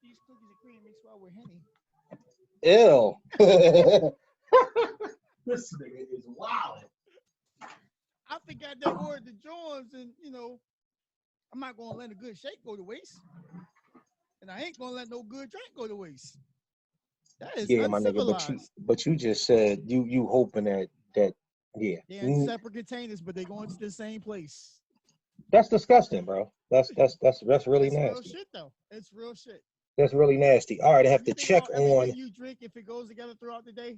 These cookies and cream mixed well with Henny. Ew. This nigga is wild. I forgot that ordered the Jones, and I'm not gonna let a good shake go to waste, and I ain't gonna let no good drink go to waste. That is Yeah, my nigga. But you just said you hoping that yeah. They're in separate containers, but they going to the same place. That's disgusting, bro. That's really nasty. Real shit though. It's real shit. That's really nasty. All right, I have to check on. You drink if it goes together throughout the day.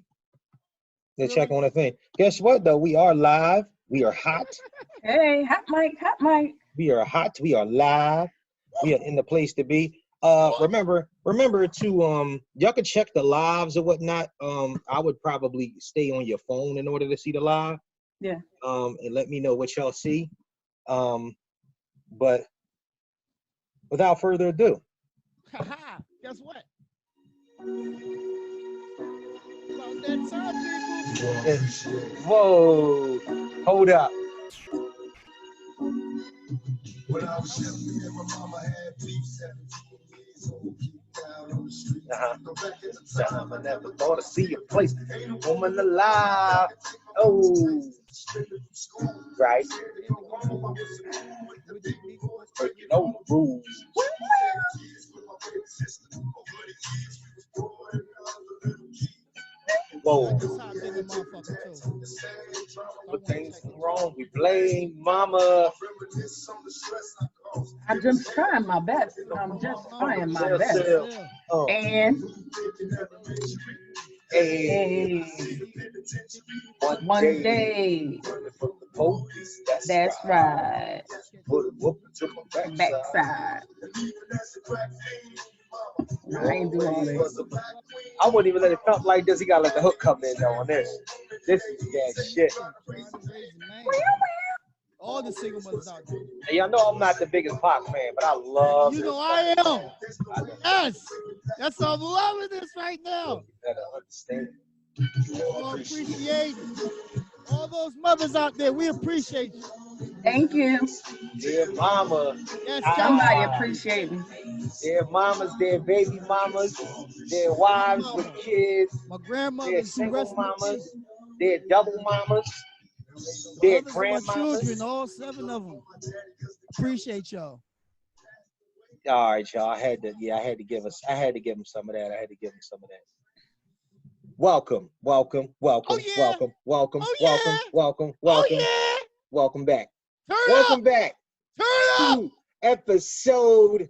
To check on a thing. Guess what though? We are live. We are hot. Hey, hot mic, hot mic. We are hot. We are live. We are in the place to be. Remember to y'all can check the lives or whatnot. I would probably stay on your phone in order to see the live. Yeah. And let me know what y'all see. But without further ado. Guess what? About that time, people. Whoa. Hold up. When I was young, me and my mama had beef, 17 years old, down on the street. Go back in the time, I never thought to see a place, woman alive. Oh, right. You know the rules. Whoa. When things wrong, we blame mama. I'm just trying my best. I'm just trying my best. And one day. That's right. Put a whoop to my Backside. I ain't do all this. I wouldn't even let it come like this. He gotta let the hook come in though on this. This is that shit. All the single mothers out there. Hey, y'all know I'm not the biggest Pac fan, but I love. You know I am. Yes, that's why I'm loving this right now. You better understand. Appreciate it. All those mothers out there, we appreciate you. Thank you. Dear mama. Yes, somebody appreciate me. Their mamas, their baby mamas, their wives with kids, my grandmother, their single mamas, their double mamas, their grandmamas. Children, all 7 of them. Appreciate y'all. All right, y'all. I had to give them some of that. Welcome. Oh, yeah. Welcome back. Welcome back. Turn up. To episode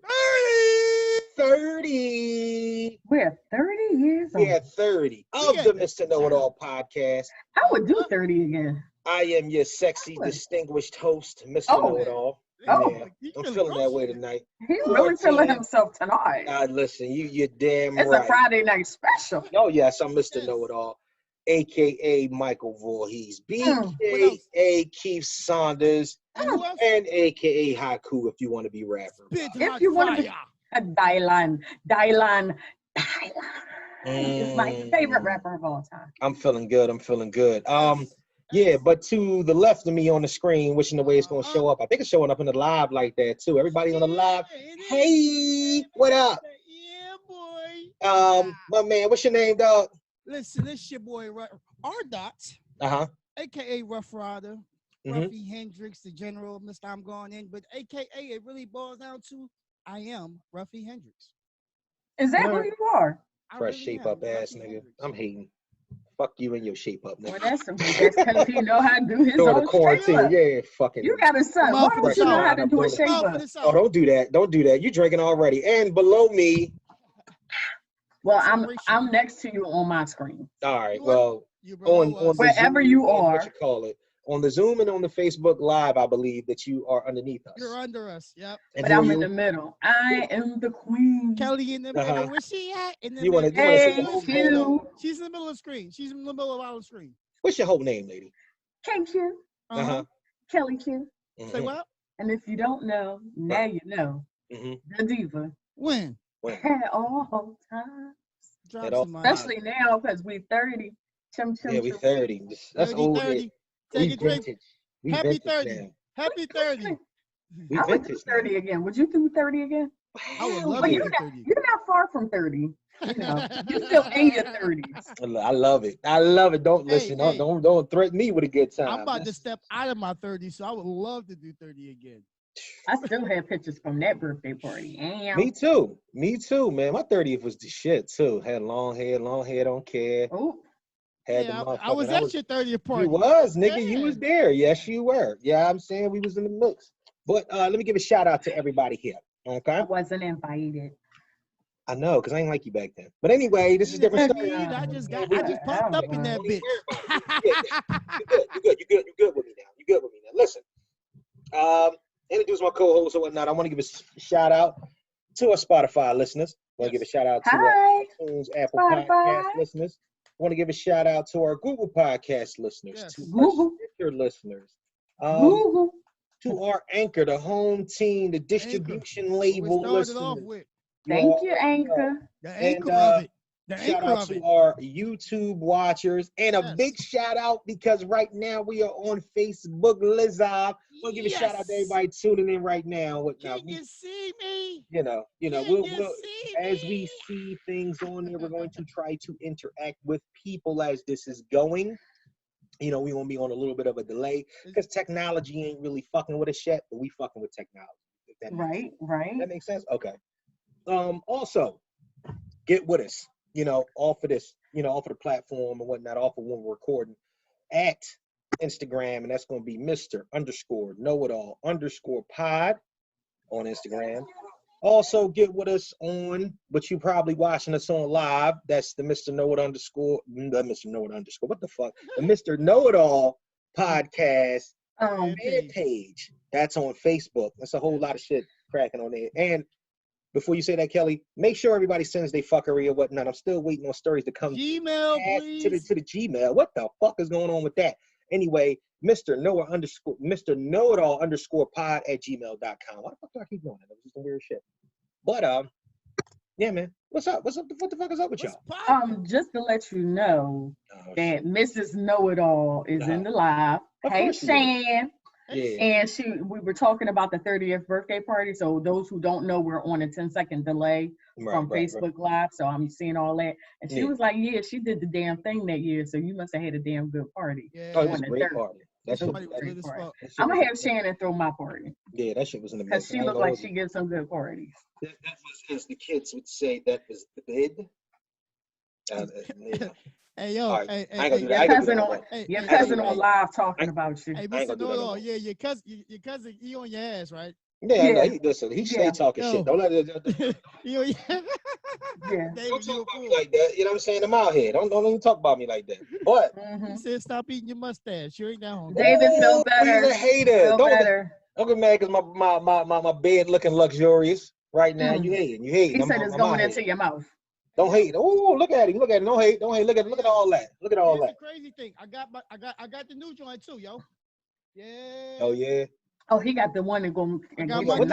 30. We're 30 years old. Yeah, 30 of the Mr. Know-It-All podcast. I would do 30 again. I am your sexy, distinguished host, Mr. Know-It-All. Yeah, I'm feeling that way tonight. He's really feeling himself tonight. Listen, you're damn right. It's a Friday night special. Oh, yes, I'm Mr. Know-It-All, a.k.a. Michael Voorhees, b.k.a. Keith Saunders, and a.k.a. Haiku if you want to be rapper. If you want to be a Dylan. It's my favorite rapper of all time. I'm feeling good. Yeah, but to the left of me on the screen, wishing the way it's gonna show up. I think it's showing up in the live like that too. Everybody on the live. Hey, what up? Yeah, boy. My man, what's your name, dog? Listen, this your boy R. aka Rough Rider, Ruffy Hendrix, the General, Mr. I'm going in, but aka it really boils down to I am Ruffy Hendrix. Is that who you are? Fresh shape up ass nigga. I'm hating. Fuck you and your shape up, nigga. Well, that's because he know how to do his own quarantine. shape up. Yeah, fucking. You got a son. Why don't you know how to do a shape up? Oh, don't do that. You drinking already. And below me. Well, I'm next to you on my screen. All right. Well, on wherever you are. What you call it? On the Zoom and on the Facebook Live, I believe that you are underneath us. You're under us, yep. And but I'm in the middle. I am the queen. Kelly in the middle. Where's she at? In the middle. She's in the middle of the screen. She's in the middle of our screen. What's your whole name, lady? KQ. Kelly Q. Say what? And if you don't know, now you know. The diva. When? At all times. Especially now because we're 30. We 30. That's old. 30. Take a drink. Happy 30. Now. Happy 30. I would do 30 again. Would you do 30 again? I would love But to you're do not, 30. you're not far from 30. You know, you're still in your 30s. I love it. I love it. Don't listen. Hey. Don't threaten me with a good time. I'm about to step out of my 30s, so I would love to do 30 again. I still have pictures from that birthday party. Me too, man. My 30th was the shit too. Had long hair, don't care. Oh, Had yeah, the I was at your 30th party. You was, nigga. Yeah. You was there. Yes, you were. Yeah, I'm saying we was in the mix. But let me give a shout out to everybody here. Okay. I wasn't invited. I know, because I ain't like you back then. But anyway, this is different story. I just popped up in that bitch. You good with me now. You good with me now. Listen. Introduce my co-host or whatnot. I want to give a shout out to our Spotify listeners. I want to give a shout out to our iTunes, Apple Podcast listeners. I want to give a shout out to our Google Podcast listeners, to our Stitcher listeners, to our Anchor, the home team, the distribution label listeners. Thank you, Anchor. The anchor of it. Shout out to our YouTube watchers, and a big shout out because right now we are on Facebook Live. I want to give a shout out to everybody tuning in right now. Can you see me? We'll as we see things on there, we're going to try to interact with people as this is going. We won't be on a little bit of a delay because technology ain't really fucking with us yet, but we fucking with technology. Right. That makes sense? Okay. Also, get with us. Off of this, off of the platform and whatnot, off of when we're recording at Instagram, and that's going to be Mr._KnowItAll_pod on Instagram. Also, get with us on, but you probably watching us on live. That's the Mr. What the fuck? The Mr. Know-It-All podcast page. That's on Facebook. That's a whole lot of shit cracking on there. And before you say that, Kelly, make sure everybody sends their fuckery or whatnot. I'm still waiting on stories to come Gmail, please. to the Gmail. What the fuck is going on with that? Anyway, Mr. Know-It-All_pod@gmail.com. Why the fuck do I keep doing that? That was just some weird shit. But yeah, man. What's up? What the fuck is up with y'all? Just to let you know that Mrs. Know-It-All is in the live. Hey, Shan. Yeah. And we were talking about the 30th birthday party. So those who don't know, we're on a 10-second delay from Facebook Live. So I'm seeing all that. And she was like, yeah, she did the damn thing that year. So you must have had a damn good party. Yeah. Oh, it was a great party. I'm going to have Shannon throw my party. Yeah, that shit was in the because she looked like she gives some good parties. That was, as the kids would say, that was the bid. Hey, yo, right. Your cousin on live talking about you. Hey, Mr. Know-It-All, yeah, your cousin, he on your ass, right? Yeah. He stay talking shit. Don't let it. Yeah. Don't talk about me like that. You know what I'm saying? I'm out here. Don't even talk about me like that. But he said, stop eating your mustache. You ain't down. David, feel better. He's a hater. Don't get mad because my bed looking luxurious right now. You hating. He said it's going into your mouth. Don't hate. Oh, look at him. Don't hate. Look at all that. Look at all that. The crazy thing. I got the new joint too, yo. Yeah. Oh yeah. Oh, he got the one that go. What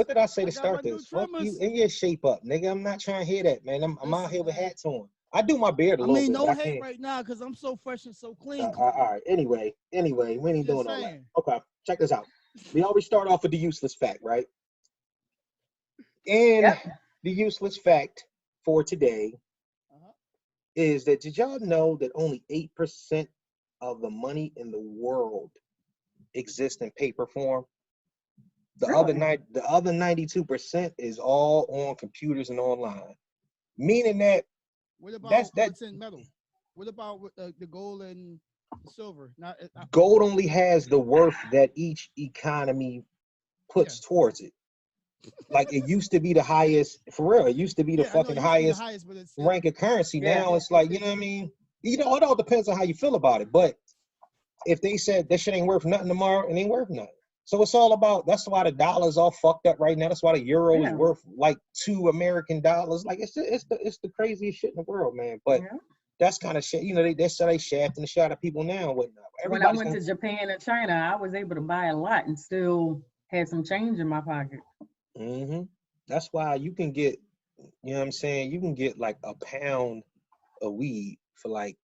did I say to start this? Fuck you and your shape up, nigga. I'm not trying to hear that, man. I'm out here with hats on. I do my beard a little bit. No hate right now because I'm so fresh and so clean. All right. Anyway, we ain't doing all that. Okay, check this out. We always start off with the useless fact, right? And the useless fact for today is that did y'all know that only 8% of the money in the world exists in paper form? The other 92% is all on computers and online. Meaning that what about what's in metal? What about the gold and silver? Gold only has the worth that each economy puts towards it. Like it used to be the highest, for real. It used to be the fucking highest rank of currency. Now it's like, you know what I mean? It all depends on how you feel about it. But if they said that shit ain't worth nothing tomorrow, it ain't worth nothing. So it's all about, that's why the dollar's all fucked up right now. That's why the euro is worth like $2 American. Like it's the craziest shit in the world, man. But that's kind of shit. You know, they shafting the shot at people now and whatnot. When I went to Japan and China, I was able to buy a lot and still had some change in my pocket. That's why you can get, you know what I'm saying? You can get like a pound of weed for like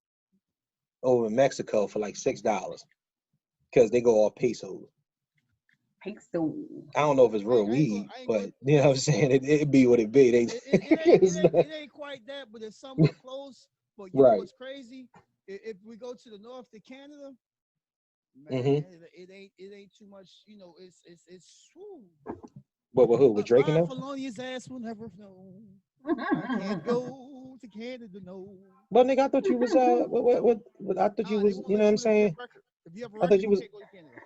over in Mexico for like $6 because they go off pesos. Peso. I don't know if it's real weed, but you know what I'm saying? It be what it be. It ain't quite that, but it's somewhat close. But you know what's crazy? If we go to the north to Canada, man, it ain't too much. You know, it's. But with who? With Drake and them? Felonious ass will never know. I can't go to Canada, no. But nigga, I thought you was what I thought you was. You know what I'm saying? If you have a I record, thought you was. Can't go to Canada.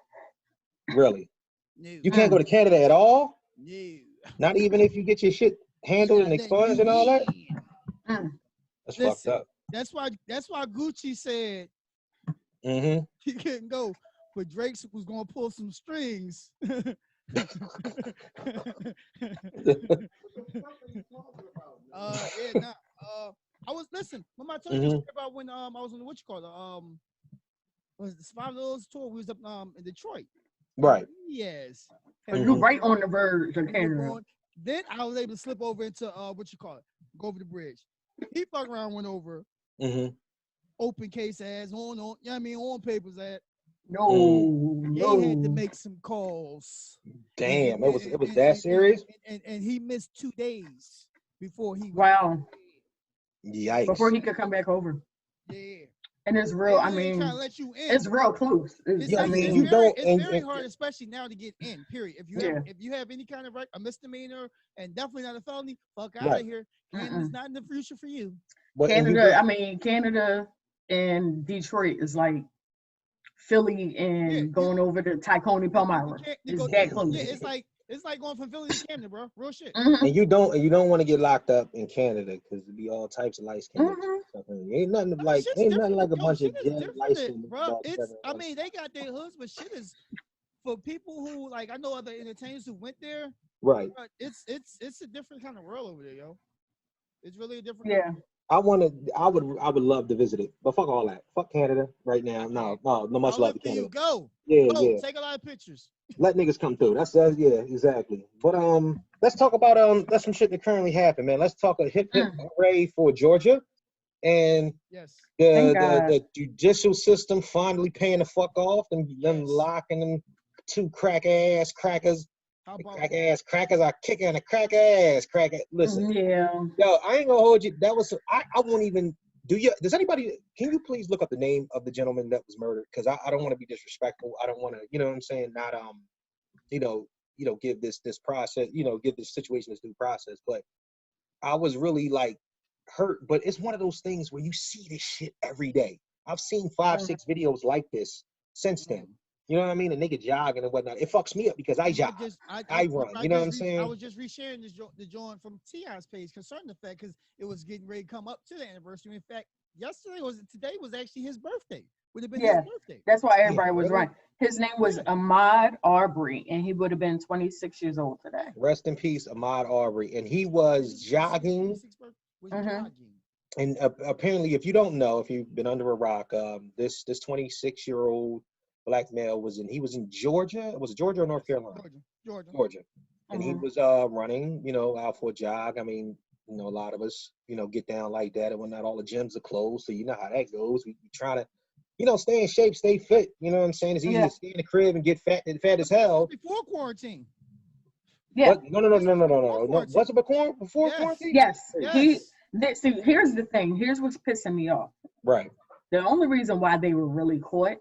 Really? No. You can't go to Canada at all? No. Not even if you get your shit handled and expunged and all that? That's fucked up. That's why Gucci said he couldn't go, but Drake was gonna pull some strings. I was remember I told you about when I was on the was the Survival tour. We was up in Detroit. Right. Yes. You right on the verge of Canada. Then I was able to slip over into go over the bridge. He fuck around, went over. Open case ass on papers at. No. They had to make some calls. Damn, it was that serious? And he missed 2 days before he. Wow. Yikes. Before he could come back over. Yeah. And it's real. I mean, it's real close. It's very hard, especially now, to get in. Period. If you have any kind of a misdemeanor and definitely not a felony, fuck out of here. Canada's not in the future for you. Canada and Detroit is like Philly and going over to Tacony Palmyra. It's that close. Yeah, it's like going from Philly to Canada, bro. Real shit. And you don't want to get locked up in Canada because it'd be all types of light skins. Ain't nothing like a bunch of light skins, bro. They got their hoods, but shit is for people who I know other entertainers who went there. Right. It's a different kind of world over there, yo. It's really a different. Yeah. I would love to visit it, but fuck all that. Fuck Canada right now. No much love to Canada. Go. Yeah. Take a lot of pictures. Let niggas come through. That's yeah, exactly. But let's talk about that's some shit that currently happened, man. Let's talk a hip hooray for Georgia, and the judicial system finally paying the fuck off and them locking them 2 crackers. Crack ass crackers are kicking a crack ass cracker. Listen, yo, I ain't gonna hold you. That was I won't even do you. Does anybody? Can you please look up the name of the gentleman that was murdered? Because I don't want to be disrespectful. I don't want to, you know what I'm saying? Not give this process, give this situation this due process. But I was really hurt. But it's one of those things where you see this shit every day. I've seen 5-6 videos like this since then. You know what I mean? A nigga jogging and whatnot. It fucks me up because I jog. I run. You know what I'm saying? I was just resharing the joint from T.I.'s page concerning the fact because it was getting ready to come up to the anniversary. In fact, today was actually his birthday. Would have been his birthday. That's why everybody was right. His name was Ahmaud Arbery, and he would have been 26 years old today. Rest in peace, Ahmaud Arbery. And he was jogging. And apparently, if you don't know, if you've been under a rock, this 26-year-old black male was in Georgia. Was it Georgia or North Carolina? Georgia. And he was running, out for a jog. I mean, a lot of us, get down like that and whatnot. All the gyms are closed, so you know how that goes. We try to, stay in shape, stay fit. You know what I'm saying? It's easy to stay in the crib and get fat as hell. Before quarantine. Yeah. What? No. Was it before quarantine? Yes. See, here's the thing. Here's what's pissing me off. Right. The only reason why they were really caught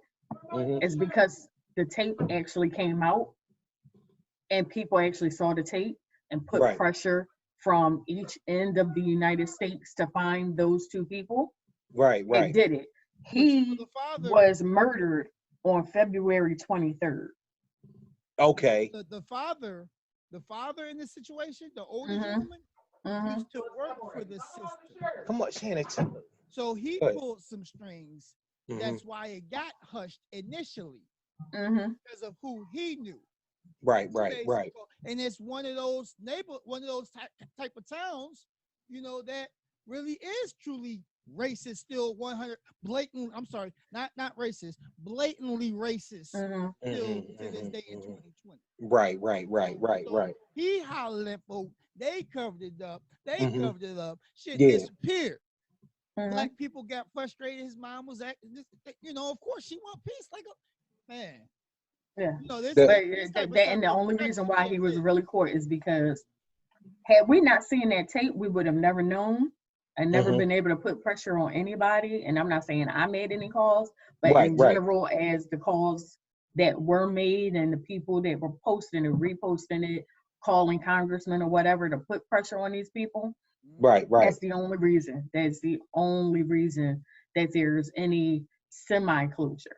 is because the tape actually came out and people actually saw the tape and put pressure from each end of the United States to find those 2 people. Right. They did it. He was murdered on February 23rd. Okay. The father in this situation, the older gentleman, used to work for the system. Come on, Shannon. So he pulled some strings. That's why it got hushed initially because of who he knew. Right. And it's one of those type of towns, that really is truly racist, still 100 blatant. I'm sorry, not racist, blatantly racist still to this day in 2020. Right. He hollered at folks. They covered it up. Shit disappeared. Black people got frustrated. His mom was acting, of course she want peace. Man, Yeah. No, and the only reason why he was really caught is because had we not seen that tape, we would have never known and never been able to put pressure on anybody. And I'm not saying I made any calls, but in general, as the calls that were made and the people that were posting and reposting it, calling congressmen or whatever to put pressure on these people. Right. That's the only reason. That's the only reason that there's any semi-closure.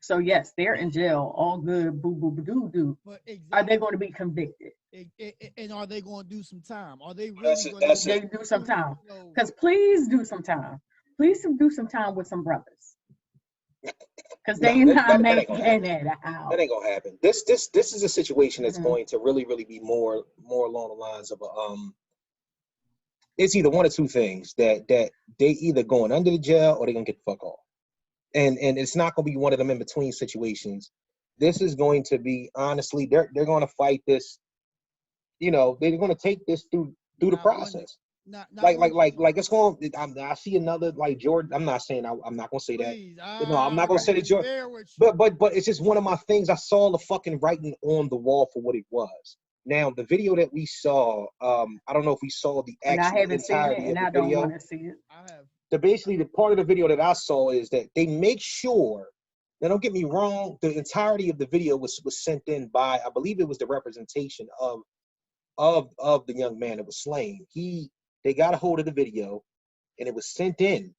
So yes, they're in jail, all good, boo boo doo doo. But exactly. Are they going to be convicted? And are they going to do some time? Are they really going to do some time? Because please do some time. Please do some time with some brothers. Because they not making it out. That ain't gonna happen. This is a situation that's going to really be more along the lines of it's either one or two things that they either going under the jail or they're gonna get the fuck off. And it's not gonna be one of them in between situations. This is going to be, honestly, they're gonna fight this. You know, they're gonna take this through the process. Like it's going. I see another like Jordan. I'm not saying I'm not gonna say that. No, I'm not gonna say that Jordan. But it's just one of my things. I saw the fucking writing on the wall for what it was. Now the video that we saw, I don't know if we saw the actual entirety of the video. I don't want to see it. I have. Basically, the part of the video that I saw is that they make sure. Now, don't get me wrong. The entirety of the video was sent in by, I believe it was the representation of the young man that was slain. They got a hold of the video, and it was sent in.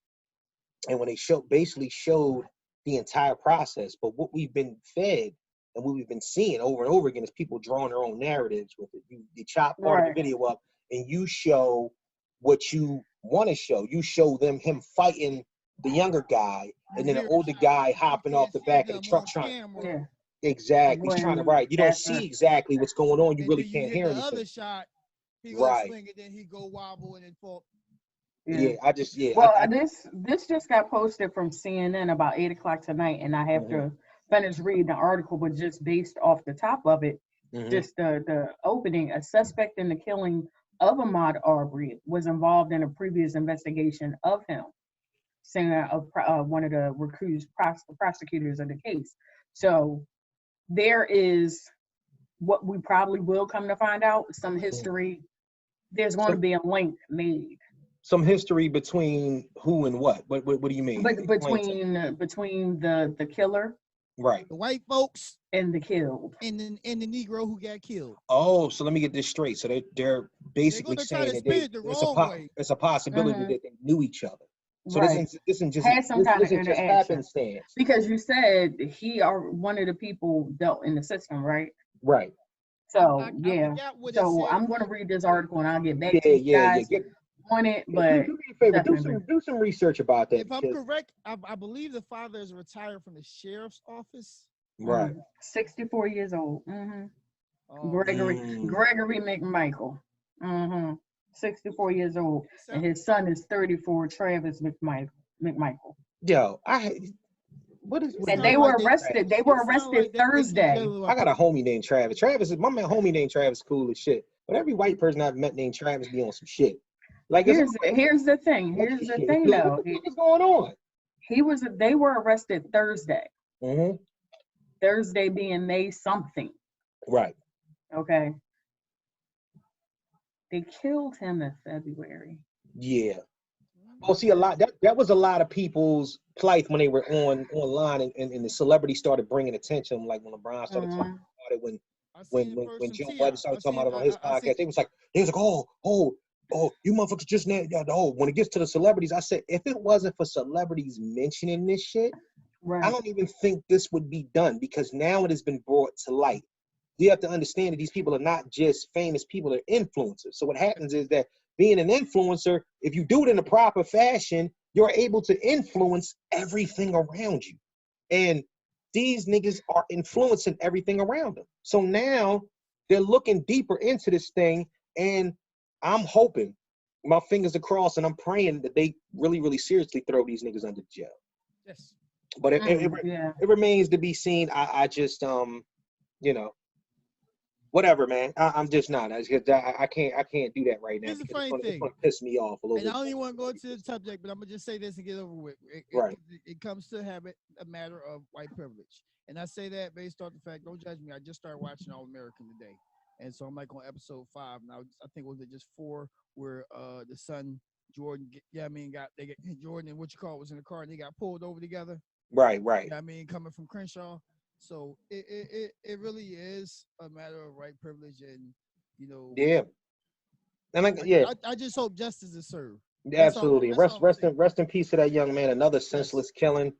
And when they basically showed the entire process, but what we've been fed and what we've been seeing over and over again is people drawing their own narratives with it. You chop part of the video up, and you show what you want to show. You show him fighting the younger guy, and then the older guy hopping off the back of the truck trying. Yeah. Exactly. He's trying to write. You don't see exactly what's going on. You really can't hear anything. The other shot, he goes swing and then he go wobble and then fall. Yeah, Well, this just got posted from CNN about 8:00 tonight, and I have to finish reading the article, but just based off the top of it, just the opening, a suspect in the killing of Ahmaud Arbery was involved in a previous investigation of him, saying one of the recused prosecutors of the case. So there is what we probably will come to find out, some history. There's going to be a link made. Some history between who and what? What do you mean? Between the killer, right? The white folks and the killed, and the Negro who got killed. Oh, so let me get this straight. So they're basically saying that it's a possibility that they knew each other. So this isn't just had some kind of happenstance. Because you said one of the people dealt in the system, right? Right. So I'm going to read this article and I'll get back to you guys on it. But do me a favor, do some research about that. If I'm correct, I believe the father is retired from the sheriff's office. Right. 64 years old. Gregory McMichael. 64 years old, and his son is 34. Travis McMichael. Yo, and they were arrested. They were arrested Thursday. I got a homie named Travis. My homie named Travis, cool as shit. But every white person I've met named Travis be on some shit. Like here's the thing. Here's the thing, though. What's going on? They were arrested Thursday. Thursday being May something. Right. Okay. They killed him in February. Yeah. Well, see, that was a lot of people's plight when they were online and the celebrities started bringing attention, like when LeBron started talking about it, when Joe Budden started talking about it on his podcast. They was like, oh, you motherfuckers just now. When it gets to the celebrities, I said, if it wasn't for celebrities mentioning this shit, I don't even think this would be done, because now it has been brought to light. You have to understand that these people are not just famous people, they're influencers. So what happens is that being an influencer, if you do it in a proper fashion, you're able to influence everything around you. And these niggas are influencing everything around them. So now they're looking deeper into this thing, and I'm hoping, my fingers are crossed, and I'm praying that they really, really seriously throw these niggas under jail. Yes. But it remains to be seen. I just, whatever, man. I'm just not. I can't do that right now. Here's the funny thing. It's gonna piss me off a little bit. And I don't even want to go into the subject, but I'm gonna just say this and get over with. It comes to a matter of white privilege, and I say that based on the fact. Don't judge me. I just started watching All American today, and so I'm like on episode 5 now. I think was it just 4 where the son Jordan, Jordan and was in the car and they got pulled over together. Right. Coming from Crenshaw. So it really is a matter of white privilege, and Yeah. And I just hope justice is served. Absolutely. Rest in peace to that young man. Another senseless killing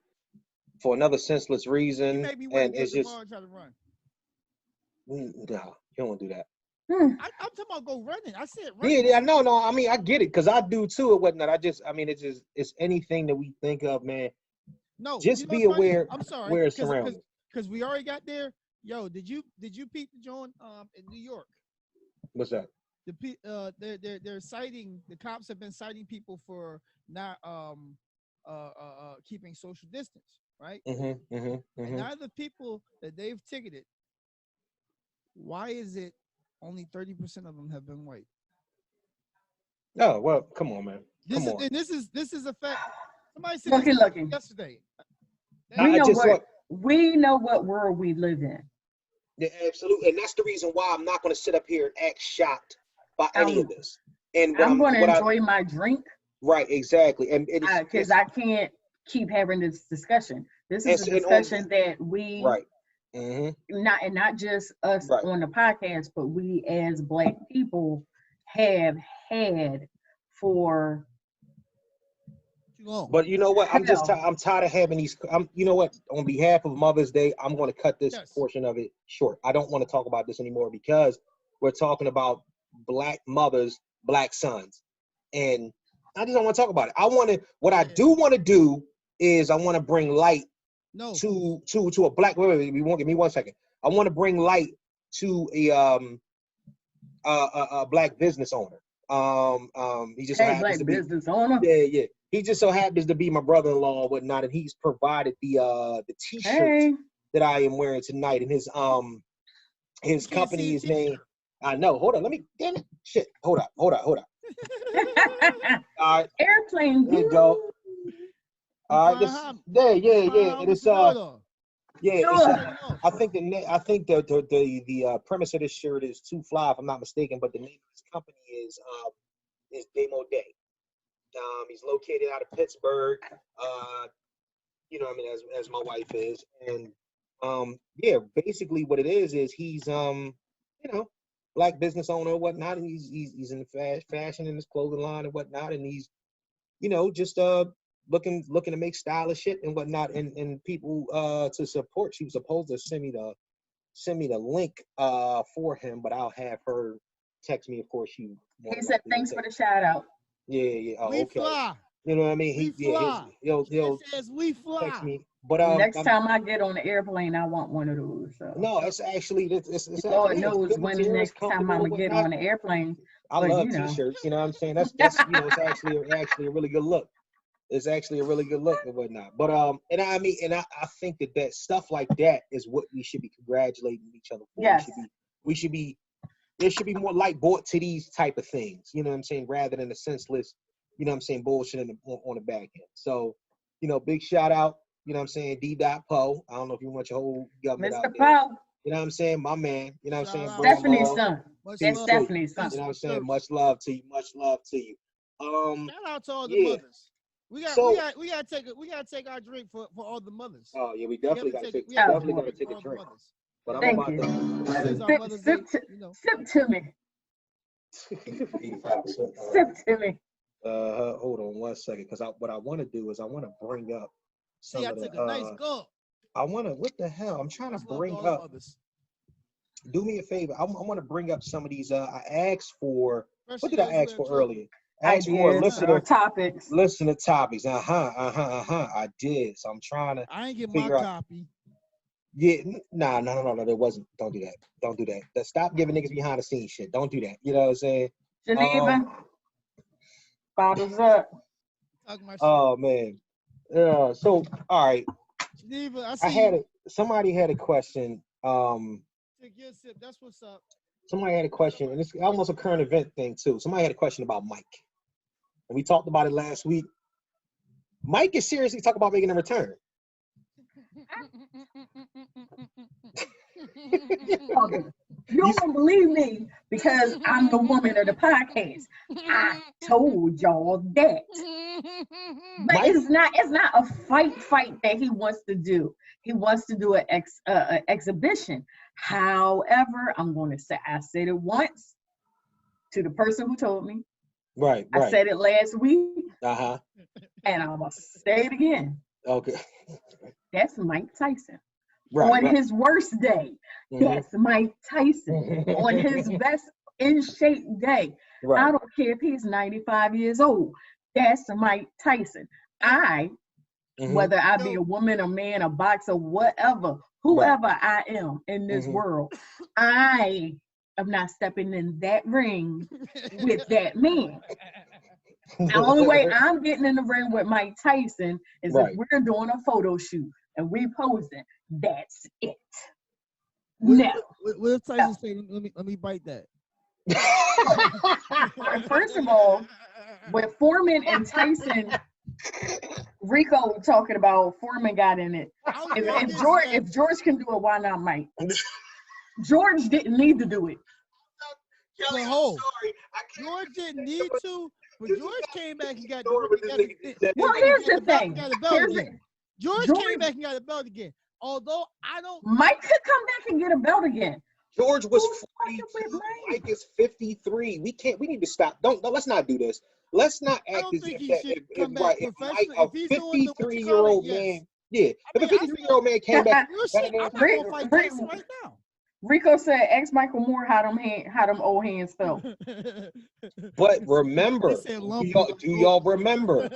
for another senseless reason. And it's just try to run. No, you don't do that. I'm talking about go running. I said running. Yeah, no. I mean, I get it because I do too or whatnot. It's anything that we think of, man. No, just be aware. I'm sorry, where it's surrounded. Because we already got there. Yo, did you peep the joint in New York? What's that? They're citing, the cops have been citing people for not keeping social distance, right? And now the people that they've ticketed, why is it only 30% of them have been white? Oh well, come on, man. This is a fact. Somebody said Lucky. Yesterday. We know what world we live in. Yeah, absolutely, and that's the reason why I'm not going to sit up here and act shocked by any of this. And I'm going to enjoy my drink. Right, exactly, and because I can't keep having this discussion. This is a discussion that we not just us on the podcast, but we as Black people have had for. But you know what? I'm tired of having these. You know what? On behalf of Mother's Day, I'm going to cut this portion of it short. I don't want to talk about this anymore because we're talking about Black mothers, Black sons, and I just don't want to talk about it. What I do want to do is I want to bring light to a Black. Wait, we won't give me 1 second. I want to bring light to a Black business owner. He just happens to be business owner. Yeah. He just so happens to be my brother-in-law and whatnot, and he's provided the T-shirt that I am wearing tonight. And his company's name. I know. Hold on. Let me. Damn it. Shit. Hold up. All right. Airplane. There you go. All right. Yeah. And it's I think the premise of this shirt is too fly, if I'm not mistaken. But the name of his company is Demo Day. He's located out of Pittsburgh, as my wife is. And basically what it is he's Black business owner or whatnot, and he's in the fashion in his clothing line and whatnot, and he's just looking to make stylish shit and whatnot, and people to support. She was supposed to send me the link for him, but I'll have her text me. Of course, he said thanks for the shout out. Yeah. Oh, we okay. Fly. You know what I mean? He'll says we fly. Text me. But next time I get on the airplane, I want one of those. So. No, it's actually Lord knows when the next time I'm gonna get on the airplane. I love T-shirts. You know what I'm saying? That's it's actually a really good look. It's actually a really good look and whatnot. But I think that stuff like that is what we should be congratulating each other for. Yes. There should be more light brought to these type of things, you know what I'm saying, rather than the senseless, you know what I'm saying, bullshit on the back end. So, big shout out, you know what I'm saying, D.Poe. I don't know if you want your whole government Mr. out there. Poe. You know what I'm saying, my man. You know what I'm saying, Stephanie's son. That's Stephanie's son. You know what I'm saying, much love to you. Shout out to all the mothers. We gotta take our drink for all the mothers. Oh yeah, we definitely gotta take a drink. But I'm about to sip to me. Sip to me. Hold on 1 second, because what I want to do is I want to bring up some of a nice gulp. I want to. What the hell? I'm trying to bring up. Do me a favor. I want to bring up some of these. I asked for. What did I ask for earlier? I asked for listener topics. Listener topics. I did. So I'm trying to. I ain't get my copy. Yeah, no. There wasn't. Don't do that. Stop giving niggas behind the scenes shit. Don't do that. You know what I'm saying? Geneva. Bottles up. Oh man. So all right. Geneva, somebody had a question. That's what's up. Somebody had a question, and it's almost a current event thing too. Somebody had a question about Mike, and we talked about it last week. Mike is seriously talking about making a return. You don't believe me because I'm the woman of the podcast. I told y'all that. But Mike, it's not a fight that he wants to do. He wants to do an exhibition. However, I'm going to say, I said it once to the person who told me. Right. I said it last week. Uh-huh. And I'm going to say it again. Okay. That's Mike Tyson. Right, on his worst day, that's Mike Tyson. On his best in shape day, I don't care if he's 95 years old, that's Mike Tyson. Whether I be a woman, a man, a boxer, whatever, whoever I am in this world, I am not stepping in that ring with that man. The only way I'm getting in the ring with Mike Tyson is if we're doing a photo shoot and we posing. That's it. What if Tyson say, let me bite that? First of all, when Foreman and Tyson, Rico talking about Foreman got in it. If George can do it, why not Mike? George didn't need to do it. Kelly, I'm sorry. George didn't need to, but George came back and got Well, here's the thing. George came back and got a belt again. Although I don't, Mike could come back and get a belt again. George was 42. Mike is 53. We need to stop. Let's not do this. Let's not act as if Mike, a 53-year-old man, if a 53-year-old man came back, right now. Rico said, "Ask Michael Moore how them old hands felt." But remember, do y'all remember?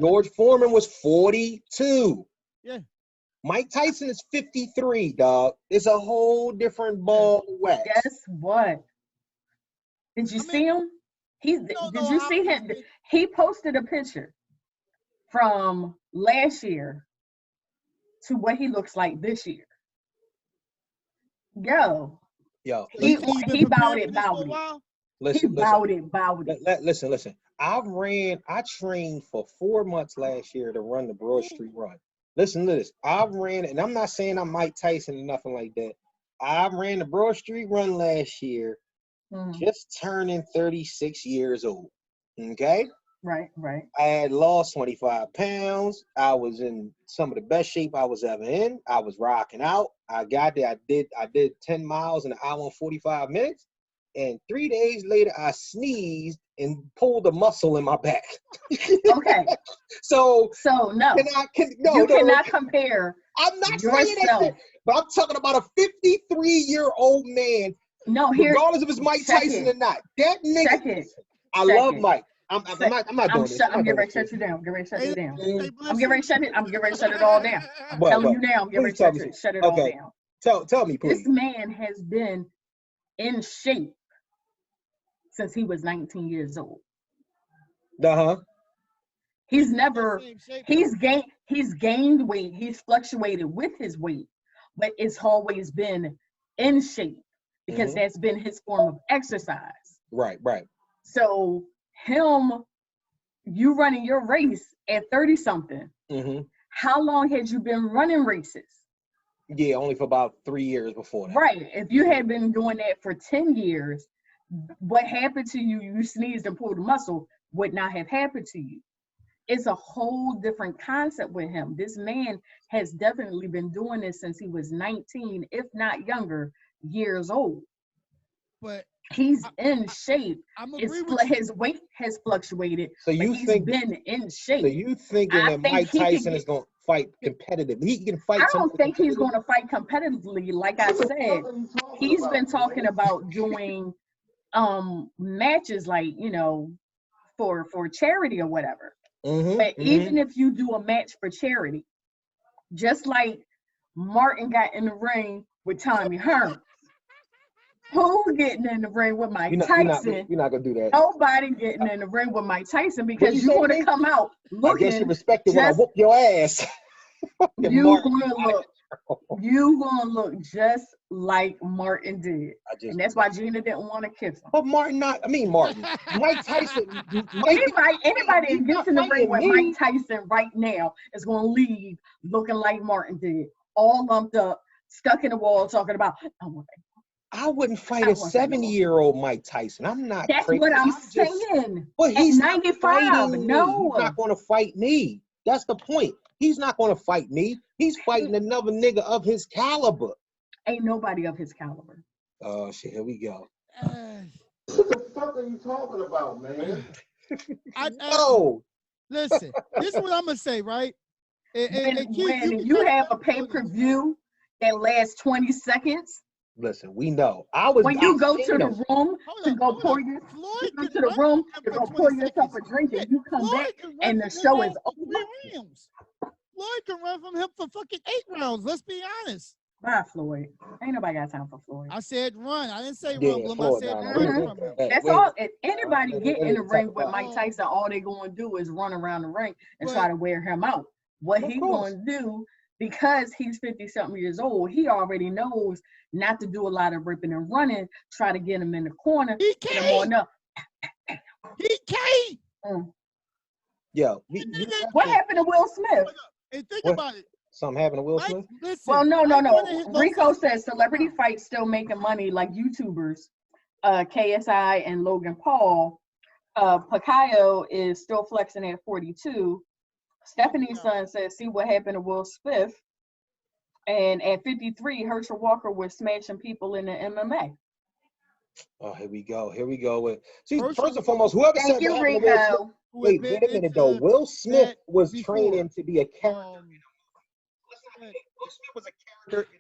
George Foreman was 42. Yeah. Mike Tyson is 53, dog. It's a whole different ball of wax. Guess what? Did you see him? Did you see him? He posted a picture from last year to what he looks like this year. Yo. He bowed it. Listen. Listen. I trained for 4 months last year to run the Broad Street Run. Listen to this. I ran, and I'm not saying I'm Mike Tyson or nothing like that. I ran the Broad Street Run last year, just turning 36 years old. Okay? Right. I had lost 25 pounds. I was in some of the best shape I was ever in. I was rocking out. I got there. I did 10 miles in an hour and 45 minutes. And 3 days later, I sneezed and pulled a muscle in my back. Okay. So no. You cannot compare. I'm not saying that, but I'm talking about a 53-year-old man. No, regardless if it's Mike Tyson or not. That nigga. I love Mike. I'm not doing this. I'm getting ready to shut you down. I'm getting ready to shut it all down. I'm telling you now. I'm getting ready to shut it all down. Tell me, please. This man has been in shape since he was 19 years old. He's gained weight. He's fluctuated with his weight, but it's always been in shape because that's been his form of exercise. Right. So you running your race at 30 something. How long had you been running races? Yeah, only for about 3 years before that. Right. If you had been doing that for 10 years, what happened to you, you sneezed and pulled a muscle, would not have happened to you. It's a whole different concept with him. This man has definitely been doing this since he was 19, if not younger, years old. But he's in shape. His weight has fluctuated. So he's been in shape. So you thinking that Mike Tyson is going to fight competitively? He can fight. I don't think he's going to fight competitively. Like I said, he's been talking about doing matches, like, for charity or whatever. But even if you do a match for charity, just like Martin got in the ring with Tommy Hearns, who's getting in the ring with Mike Tyson? You're not gonna do that. Nobody getting in the ring with Mike Tyson because you want to come out looking. I guess you respect it when I whoop your ass. You want to look You gonna look just like Martin did, and that's why Gina didn't want to kiss him. But Martin, Martin. Mike Tyson. Anybody that gets in the ring with Mike Tyson right now is gonna leave looking like Martin did, all lumped up, stuck in the wall, talking about. I wouldn't fight a 70-year-old Mike Tyson. I'm not. That's crazy. what I'm saying. But he's 95. No, he's not going to fight me. That's the point. He's not going to fight me. He's fighting another nigga of his caliber. Ain't nobody of his caliber. Oh shit! Here we go. What the fuck are you talking about, man? Listen, this is what I'm gonna say, right? When you have a pay-per-view that lasts 20 seconds. Listen, we know. When you go to the room to go pour yourself a drink and you come back and the show is over. Floyd can run from him for fucking 8 rounds. Let's be honest. Bye, Floyd. Ain't nobody got time for Floyd. I said run. I didn't say rumble him. I said run from him. That's all. If anybody get in the ring with Mike Tyson, all they going to do is run around the ring and try to wear him out. What he going to do, because he's 50-something years old, he already knows not to do a lot of ripping and running, try to get him in the corner. He can't. He can't. Yo, what happened to Will Smith? And think about it. Something happened to Will Smith? Listen, well, no. Rico says celebrity fights still making money like YouTubers, KSI and Logan Paul. Pacquiao is still flexing at 42. Stephanie's son says, see what happened to Will Smith. And at 53, Herschel Walker was smashing people in the MMA. Oh, here we go. See, first and foremost, whoever said that happened to Will Smith. Wait a minute, though. Will Smith was training to be a character. Will Smith was a character.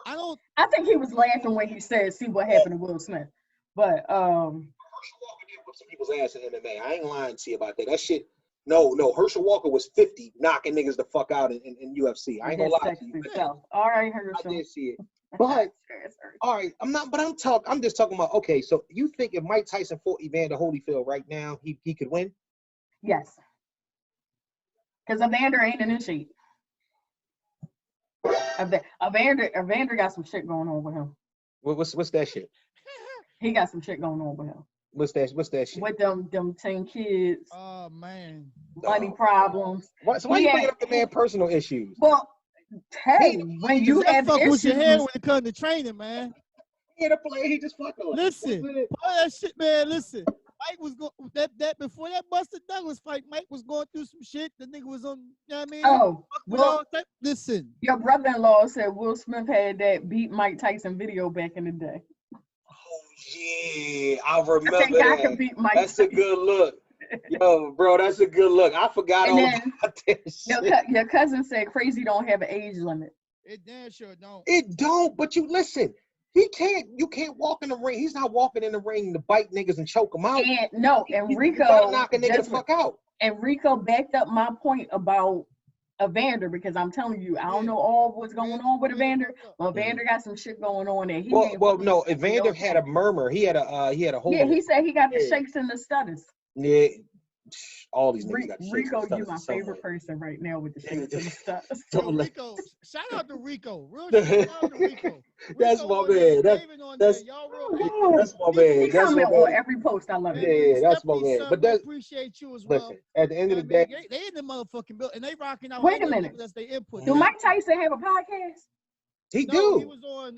I think he was laughing when he said, see what happened to Will Smith. But Herschel Walker did whip some people's ass in MMA. I ain't lying to you about that. That shit. No. Herschel Walker was 50, knocking niggas the fuck out in UFC. I ain't gonna lie to you. All right, Herschel. I did see it. But all right, I'm just talking about. Okay, so you think if Mike Tyson fought Evander Holyfield right now, he could win? Yes. Because Evander ain't in his shape. Evander got some shit going on with him. What's that shit? He got some shit going on with him. What's that shit? With them 10 kids. Oh man. Money problems. Why you bringing up the man personal issues? Well, hey, when you have fuck issues with your head when it comes to training, man. He had a play, he just fucking listen. All that shit, man, listen. Mike was going that before that Buster Douglas fight. Mike was going through some shit. The nigga was on. You know what I mean? Oh, well, listen. Your brother-in-law said Will Smith had that beat Mike Tyson video back in the day. Oh yeah, I remember that. Could beat Mike that's Tyson. A good look. Yo, bro, that's a good look. I forgot all about that shit. Your cousin said crazy don't have an age limit. It damn sure don't. It don't. But you listen. You can't walk in the ring. He's not walking in the ring to bite niggas and choke them out. And Rico knock a nigga the fuck out. And Rico backed up my point about Evander, because I'm telling you, I don't know all what's going on with Evander. Well, Evander got some shit going on there. No, Evander had a murmur. He had a whole. Yeah, he said he got the shakes and the stutters. Yeah. All these niggas got Rico, you my favorite person right now with the shakes and the stutters. Rico, shout out to Rico. Real shout out to Rico. That's my man. That's my man. He comment on every post. I love it. Yeah, that's my man. But I appreciate you as well. Listen, at the end of the day, they in the motherfucking building and they rocking out. Wait a minute. That's their input. Do Mike Tyson have a podcast? He do. He was on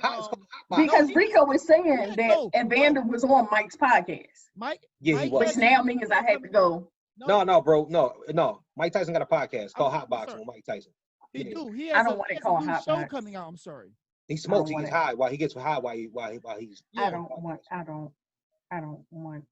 because Rico was saying that Evander was on Mike's podcast. Mike, yeah, he was. Which now means I have to go. No, bro, no. Mike Tyson got a podcast called Hot Box with Mike Tyson. He do. He has a Hot show Box coming out. I'm sorry. He smokes. He gets high while he gets high while he's. I don't want.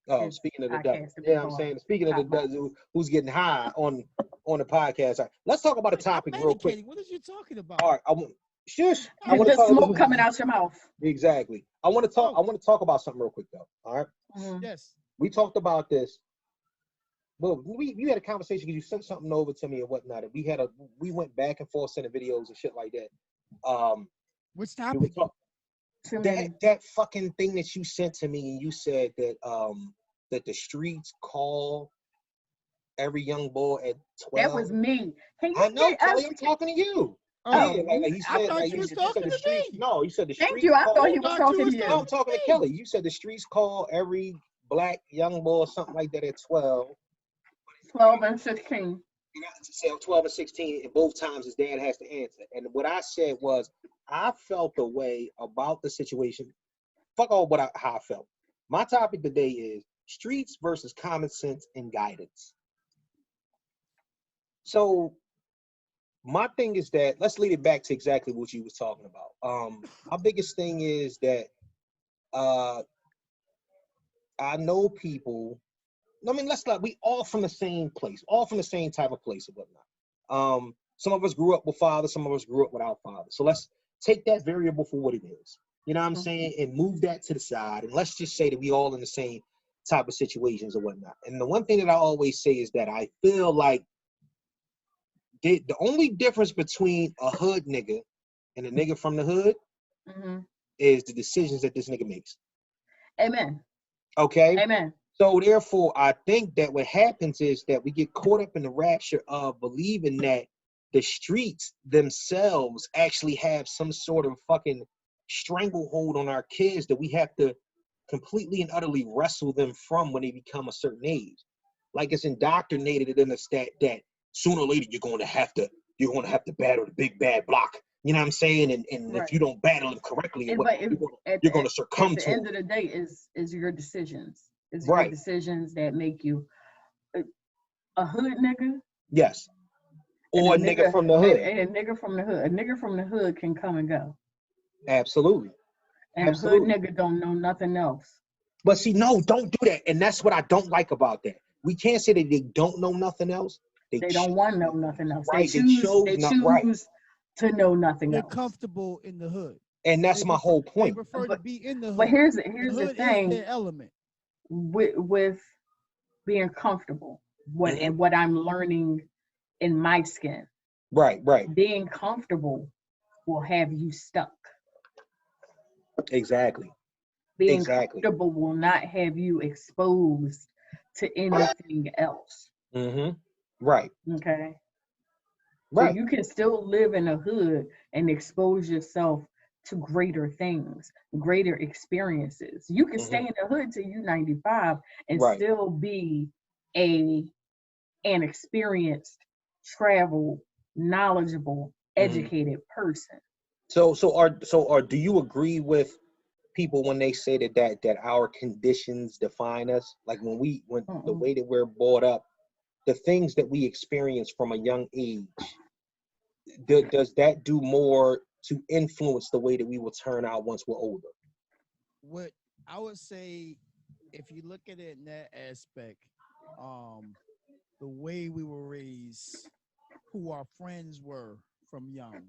Oh, speaking of the devil, yeah, I'm saying. Speaking of the devil, who's getting high on the podcast? Right, let's talk about a topic real quick. What are you talking about? All right, I want smoke coming out your mouth. Exactly. I want to talk about something real quick though. All right. Mm-hmm. Yes. We talked about this. Well, we had a conversation because you sent something over to me and whatnot. And we went back and forth sending videos and shit like that. Which topic? That fucking thing that you sent to me, and you said that that the streets call every young boy at 12. That was me. I know, Kelly, I'm talking to you. Yeah, like you I said, thought like you was said talking the to streets. me. No, you said the streets. Thank you. I thought he was talking to you. No, I'm talking to Kelly. You said the streets call every black young boy or something like that at 12. 12 and 16. You got to say 12 and 16, and both times his dad has to answer. And what I said was, I felt a way about the situation. Fuck all how I felt. My topic today is streets versus common sense and guidance. So my thing is that, let's lead it back to exactly what you was talking about. My biggest thing is that I know people. I mean, we all from the same place, all from the same type of place and whatnot. Some of us grew up with fathers, some of us grew up without fathers. So let's take that variable for what it is. You know what I'm saying? And move that to the side. And let's just say that we all in the same type of situations or whatnot. And the one thing that I always say is that I feel like the only difference between a hood nigga and a nigga from the hood is the decisions that this nigga makes. Amen. Okay? Amen. So therefore, I think that what happens is that we get caught up in the rapture of believing that the streets themselves actually have some sort of fucking stranglehold on our kids that we have to completely and utterly wrestle them from when they become a certain age. Like it's indoctrinated in us that sooner or later you're going to have to battle the big bad block. You know what I'm saying? And if you don't battle them correctly, you're going to succumb to. At the end of the day, is your decisions. It's right. your decisions that make you a hood nigga. Yes. Or a nigga from the hood. And a nigga from the hood. A nigga from the hood can come and go. Absolutely. And Absolutely. a hood nigga don't know nothing else. But see, no, don't do that. And that's what I don't like about that. We can't say that they don't know nothing else. They don't want to know nothing else. Right. They choose to know nothing else. They're comfortable in the hood. And that's my whole point. They prefer to be in the hood. But here's the the hood thing. Is their element. With being comfortable, what I'm learning in my skin. Right. Being comfortable will have you stuck. Exactly. Being comfortable will not have you exposed to anything else. Right. Okay. Right. So you can still live in a hood and expose yourself to greater things, greater experiences. You can stay in the hood till you're 95 and still be an experienced, traveled, knowledgeable, educated person. So do you agree with people when they say that our conditions define us? Like when the way that we're brought up, the things that we experience from a young age, does that do more to influence the way that we will turn out once we're older? What I would say, if you look at it in that aspect, the way we were raised, who our friends were from young,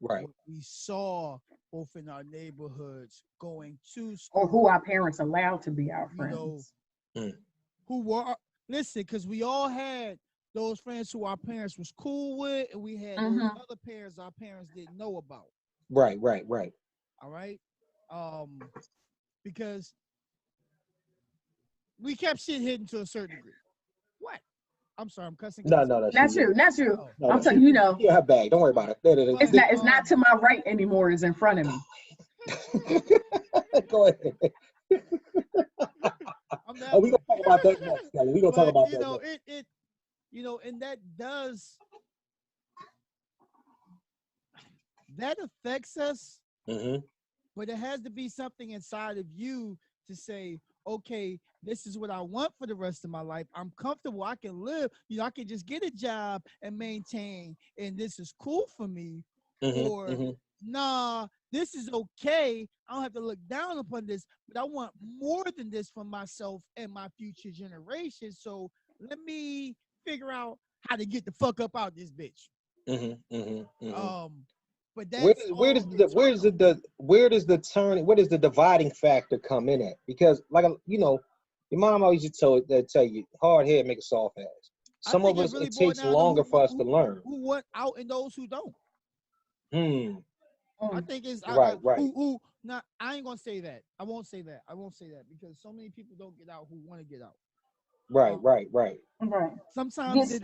right? What we saw both in our neighborhoods going to school, or who our parents allowed to be our friends, who were because we all had those friends who our parents was cool with, and we had those other parents our parents didn't know about. Right. All right, because we kept shit hidden to a certain degree. What? I'm sorry, I'm cussing. No, that's you. Oh, no, I'm telling you, know. Yeah, her bag. Don't worry about it. It's not to my right anymore. It's in front of me. Go ahead. We're gonna talk about that next, Kelly. We're gonna talk about that. And that affects us. But it has to be something inside of you to say, okay, this is what I want for the rest of my life. I'm comfortable. I can live. I can just get a job and maintain, and this is cool for me. Or nah, this is okay. I don't have to look down upon this, but I want more than this for myself and my future generation. So let me figure out how to get the fuck up out this bitch. But that's where does the dividing factor come in at? Because your mom always used to tell you, hard head make a soft ass. Some of us, it takes longer for us to learn. Who want out and those who don't. I think it's right. Who now I ain't gonna say that. I won't say that because so many people don't get out who want to get out. Right. Right. Sometimes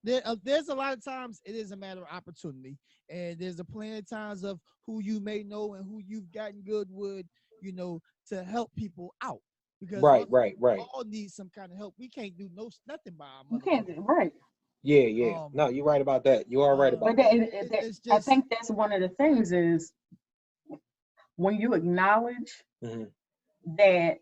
there's a lot of times it is a matter of opportunity, and there's a plenty of times of who you may know and who you've gotten good with, to help people out. Because right. we all need some kind of help. We can't do nothing by our You mother. can't, right. Yeah. No, you're right about that. You are right about that. It's just, I think that's one of the things is when you acknowledge that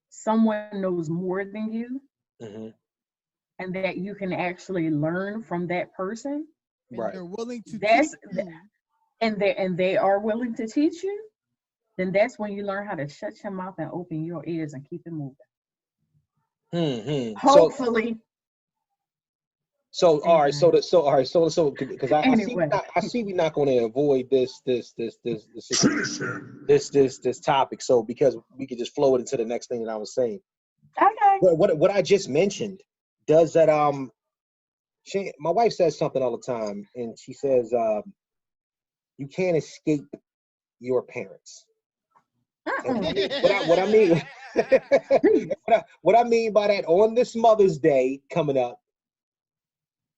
someone knows more than you, and that you can actually learn from that person. Right. They're willing to teach you. And they are willing to teach you, then that's when you learn how to shut your mouth and open your ears and keep it moving. Hopefully. So all right, so because anyway. I see we're not going to avoid this topic. So because we could just flow it into the next thing that I was saying. Okay. What I just mentioned does that. My wife says something all the time, and she says, "You can't escape your parents." What I mean, what I mean by that, on this Mother's Day coming up,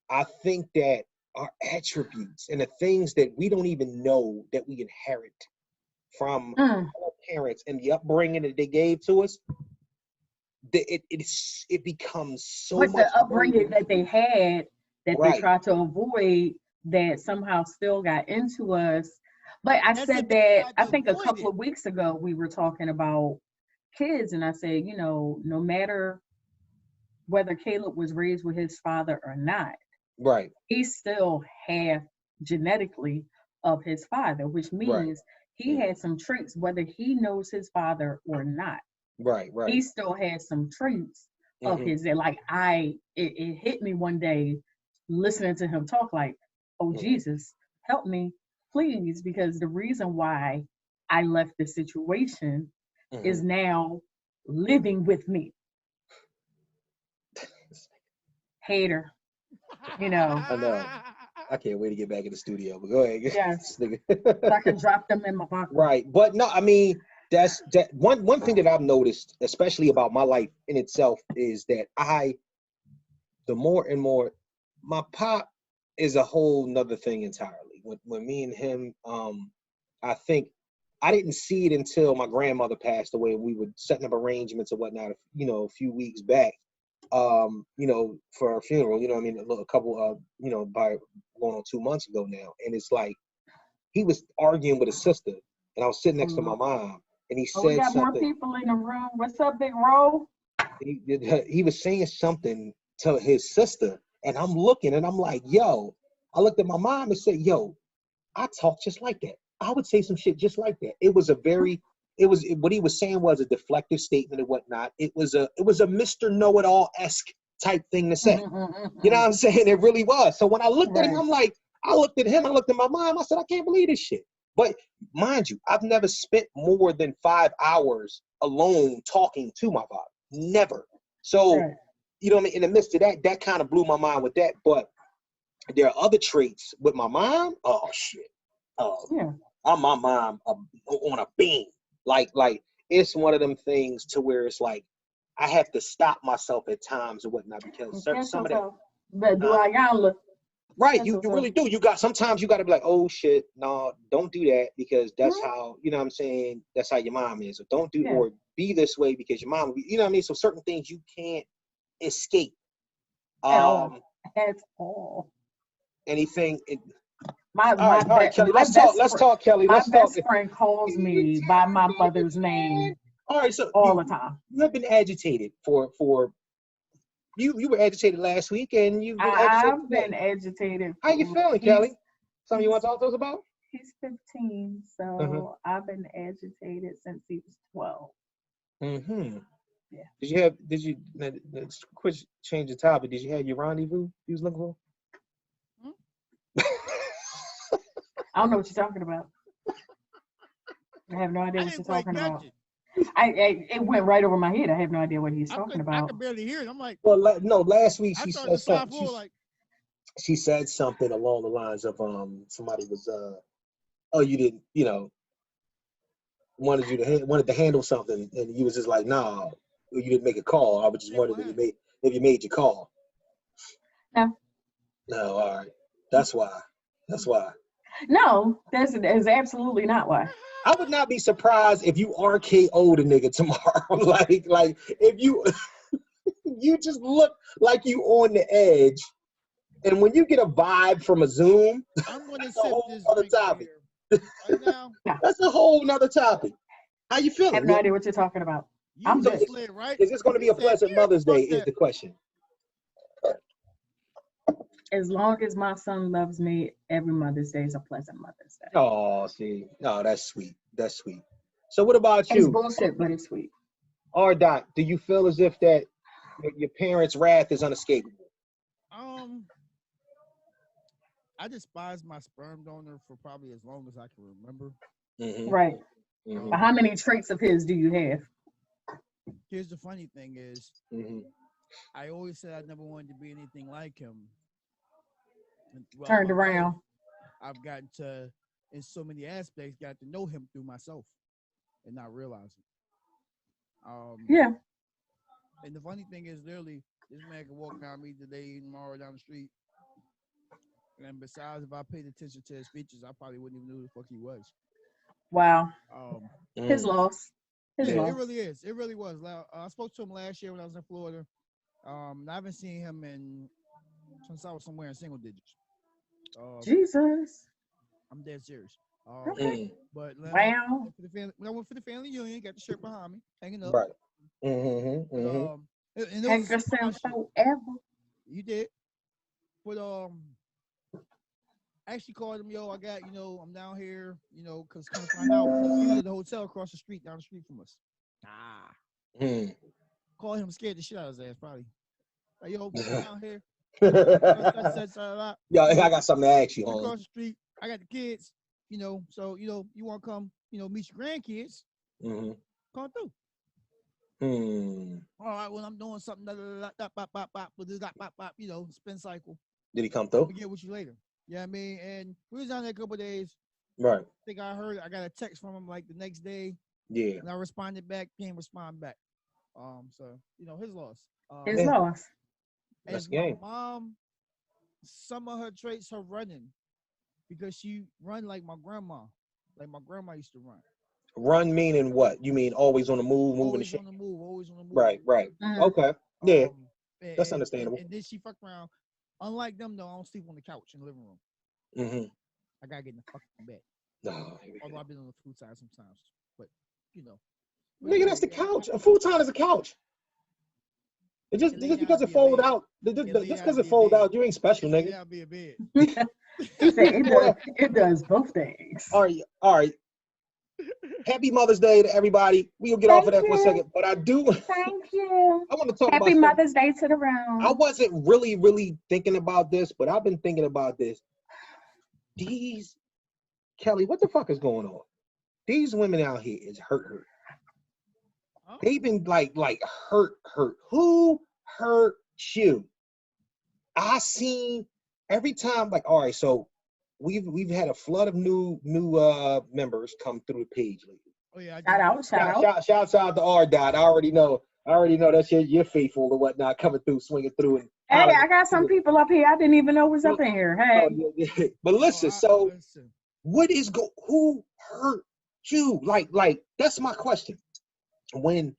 I think that our attributes and the things that we don't even know that we inherit from our parents and the upbringing that they gave to us, it becomes so much. But the upbringing that they had, that they tried to avoid, that somehow still got into us. But I said that, I think a couple of weeks ago, we were talking about kids, and I said, no matter whether Caleb was raised with his father or not, right, he's still half genetically of his father, which means he had some traits, whether he knows his father or not. Right. He still has some traits of his. Like it hit me one day listening to him talk, like, oh Jesus, help me, please, because the reason why I left the situation is now living with me. Hater. I know. I can't wait to get back in the studio, but go ahead. Yes. So I can drop them in my pocket. Right. But no, I mean, that's one thing that I've noticed, especially about my life in itself, is that the more and more, my pop is a whole nother thing entirely. When me and him, I think I didn't see it until my grandmother passed away, and we were setting up arrangements and whatnot, a few weeks back. For a funeral, a couple by going on 2 months ago now. And it's like, he was arguing with his sister, and I was sitting next to my mom, and he said we got something. More people in the room. What's up, Big Ro? He was saying something to his sister, and I'm looking, and I'm like, yo, I looked at my mom and said, yo, I talk just like that. I would say some shit just like that. What he was saying was a deflective statement and whatnot. It was a Mr. Know-It-All-esque type thing to say. You know what I'm saying? It really was. So when I looked at him, I'm like, I looked at him, I looked at my mom, I said, I can't believe this shit. But mind you, I've never spent more than 5 hours alone talking to my father. Never. So, you know what I mean? In the midst of that kind of blew my mind with that. But there are other traits with my mom. Oh, shit. I'm my mom on a beam. Like it's one of them things to where it's like I have to stop myself at times and whatnot, because some of that. But do I gotta right, you really do. Sometimes you got to be like, oh shit, no, don't do that, because that's how, you know what I'm saying, that's how your mom is. Or don't do or be this way because your mom will be, you know what I mean? So certain things you can't escape. At all. Anything. All right, Kelly. Let's talk, Kelly. My best friend calls me by my mother's name. All right, so all the time. You have been agitated for you were agitated last week, and you've been I've been agitated. How you feeling, Kelly? Something you want to talk to us about? He's 15, so I've been agitated since he was 12. Yeah. Did you let's quick change the topic. Did you have your rendezvous you was looking for? I don't know what you're talking about. I have no idea what you're talking about. It went right over my head. I have no idea what he's talking about. I can barely hear it. I'm like, well, no. Last week she said something. She said something along the lines of somebody was you didn't wanted to handle something, and you was just like, nah, you didn't make a call. I was just wondering when you made. if you made your call. No. No, all right. That's why. That's why. No, that's absolutely not why. I would not be surprised if you RKO'd a nigga tomorrow. like if you you just look like you on the edge. And when you get a vibe from a Zoom, I'm gonna that's a whole this other topic. Right now. That's a whole nother topic. How you feeling? I have no idea what you're talking about. I'm just good. slid, right? Is this going to be a pleasant Mother's Day is the question. As long as my son loves me, every Mother's Day is a pleasant Mother's Day. Oh, see. No, that's sweet. That's sweet. So what about you? It's bullshit, but it's sweet. Doc, do you feel as if that your parents' wrath is unescapable? I despised my sperm donor for probably as long as I can remember. Mm-hmm. Right. Mm-hmm. But how many traits of his do you have? Here's the funny thing is, I always said I never wanted to be anything like him. Turned around. I've gotten to, in so many aspects, got to know him through myself and not realize it. Yeah. And the funny thing is, literally, this man can walk down me today, tomorrow down the street. And besides, if I paid attention to his features, I probably wouldn't even know who the fuck he was. Wow. His loss. His loss. It really is. It really was. I spoke to him last year when I was in Florida. I haven't seen him since I was somewhere in single digits. Jesus. I'm dead serious. Okay. But wow. When I went for the family union, got the shirt behind me, hanging up. Right. Mm-hmm. Hang yourself forever. You did. But I actually called him, yo, I got, I'm down here, because come to find out, he was at the hotel across the street, down the street from us. Called him, scared the shit out of his ass, probably. Like, yo, down here. Yo, I got something to ask you, homie. Across the street, I got the kids, so, you want to come, meet your grandkids. Come through. All right, well, I'm doing something, spin cycle. Did he come through? I'll get with you later. Yeah, I mean, and we was down there a couple of days. Right. I think I got a text from him like the next day. Yeah. And I responded back, can't respond back. So, his loss. His loss. As my mom, some of her traits are running because she run like my grandma. Like my grandma used to run. Run meaning what? You mean always on the move, moving the shit? Always on the move. Right. Okay. Yeah. That's understandable. And then she fucked around. Unlike them, though, I don't sleep on the couch in the living room. I gotta get in the fucking bed. No. Although I've been on the futon sometimes, but nigga, that's the couch. A futon is a couch. Just because it fold out, just because it fold out, you ain't special, nigga. Yeah, I'll be a bed. It does both things. All right. Happy Mother's Day to everybody. We'll get off of that for a second, but I do. Thank you. I want to talk about Happy Mother's Day to the round. I wasn't really thinking about this, but I've been thinking about this. Kelly, what the fuck is going on? These women out here is hurt. They've been like hurt. Who hurt you? I seen every time, like, all right, so we've had a flood of new members come through the page lately. Oh yeah, Shouts out to R Dot. I already know that's your faithful or whatnot coming through, swinging through. And hey, I got some people up here I didn't even know was up in here. Hey, but listen, who hurt you? Like that's my question. When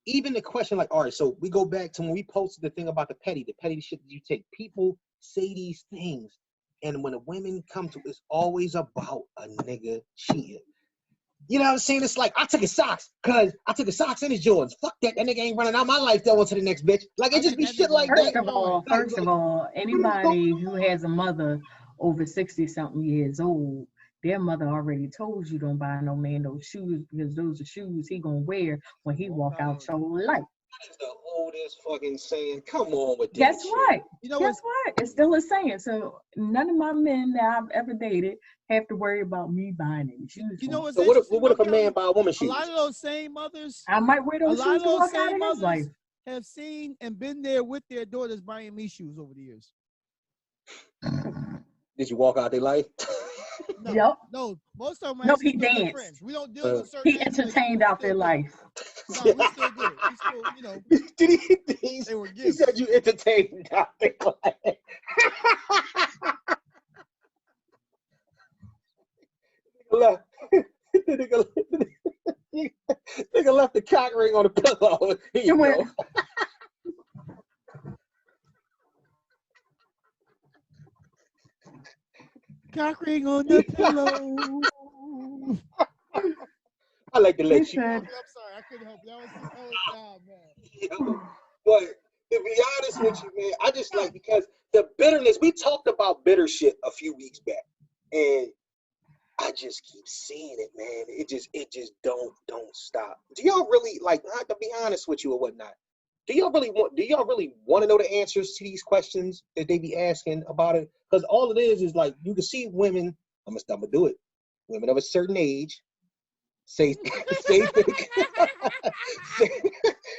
even the question, like, all right, so we go back to when we posted the thing about the petty shit that you take. People say these things, and when the women come to, it's always about a nigga cheating. You know what I'm saying? It's like, I took his socks because I took his socks and his Jordans. Fuck that. That nigga ain't running out my life that one to the next bitch. Like, it just be shit like that. First of all, anybody who has a mother over 60-something years old, their mother already told you don't buy no man those shoes because those are shoes he gonna wear when he walk out your life. That is the oldest fucking saying. Come on with that. Guess what? Guess what? It's still a saying. So none of my men that I've ever dated have to worry about me buying any shoes. You know what's so what if a man buy a woman shoes? A lot of those same mothers. I might wear those shoes to walk out in his life. Have seen and been there with their daughters buying me shoes over the years. Did you walk out their life? No, Yep. no, most of them No, actually he still good danced. friends. We don't deal with certain He ages, but entertained we out still their good. life. No, we still good. We still, you know, they were He gifts. said you entertained out there. Nigga left the cock ring on the pillow. Here you go. Cock ring on the pillow. I like to let you. I'm sorry, I couldn't help it. That was man. But to be honest with you, man, I just like, because the bitterness, we talked about bitter shit a few weeks back, and I just keep seeing it, man. It just don't stop. Do y'all really, like, not to be honest with you or whatnot, do y'all really want to know the answers to these questions that they be asking about it? Because all it is like, you can see women, I'm gonna do it, women of a certain age say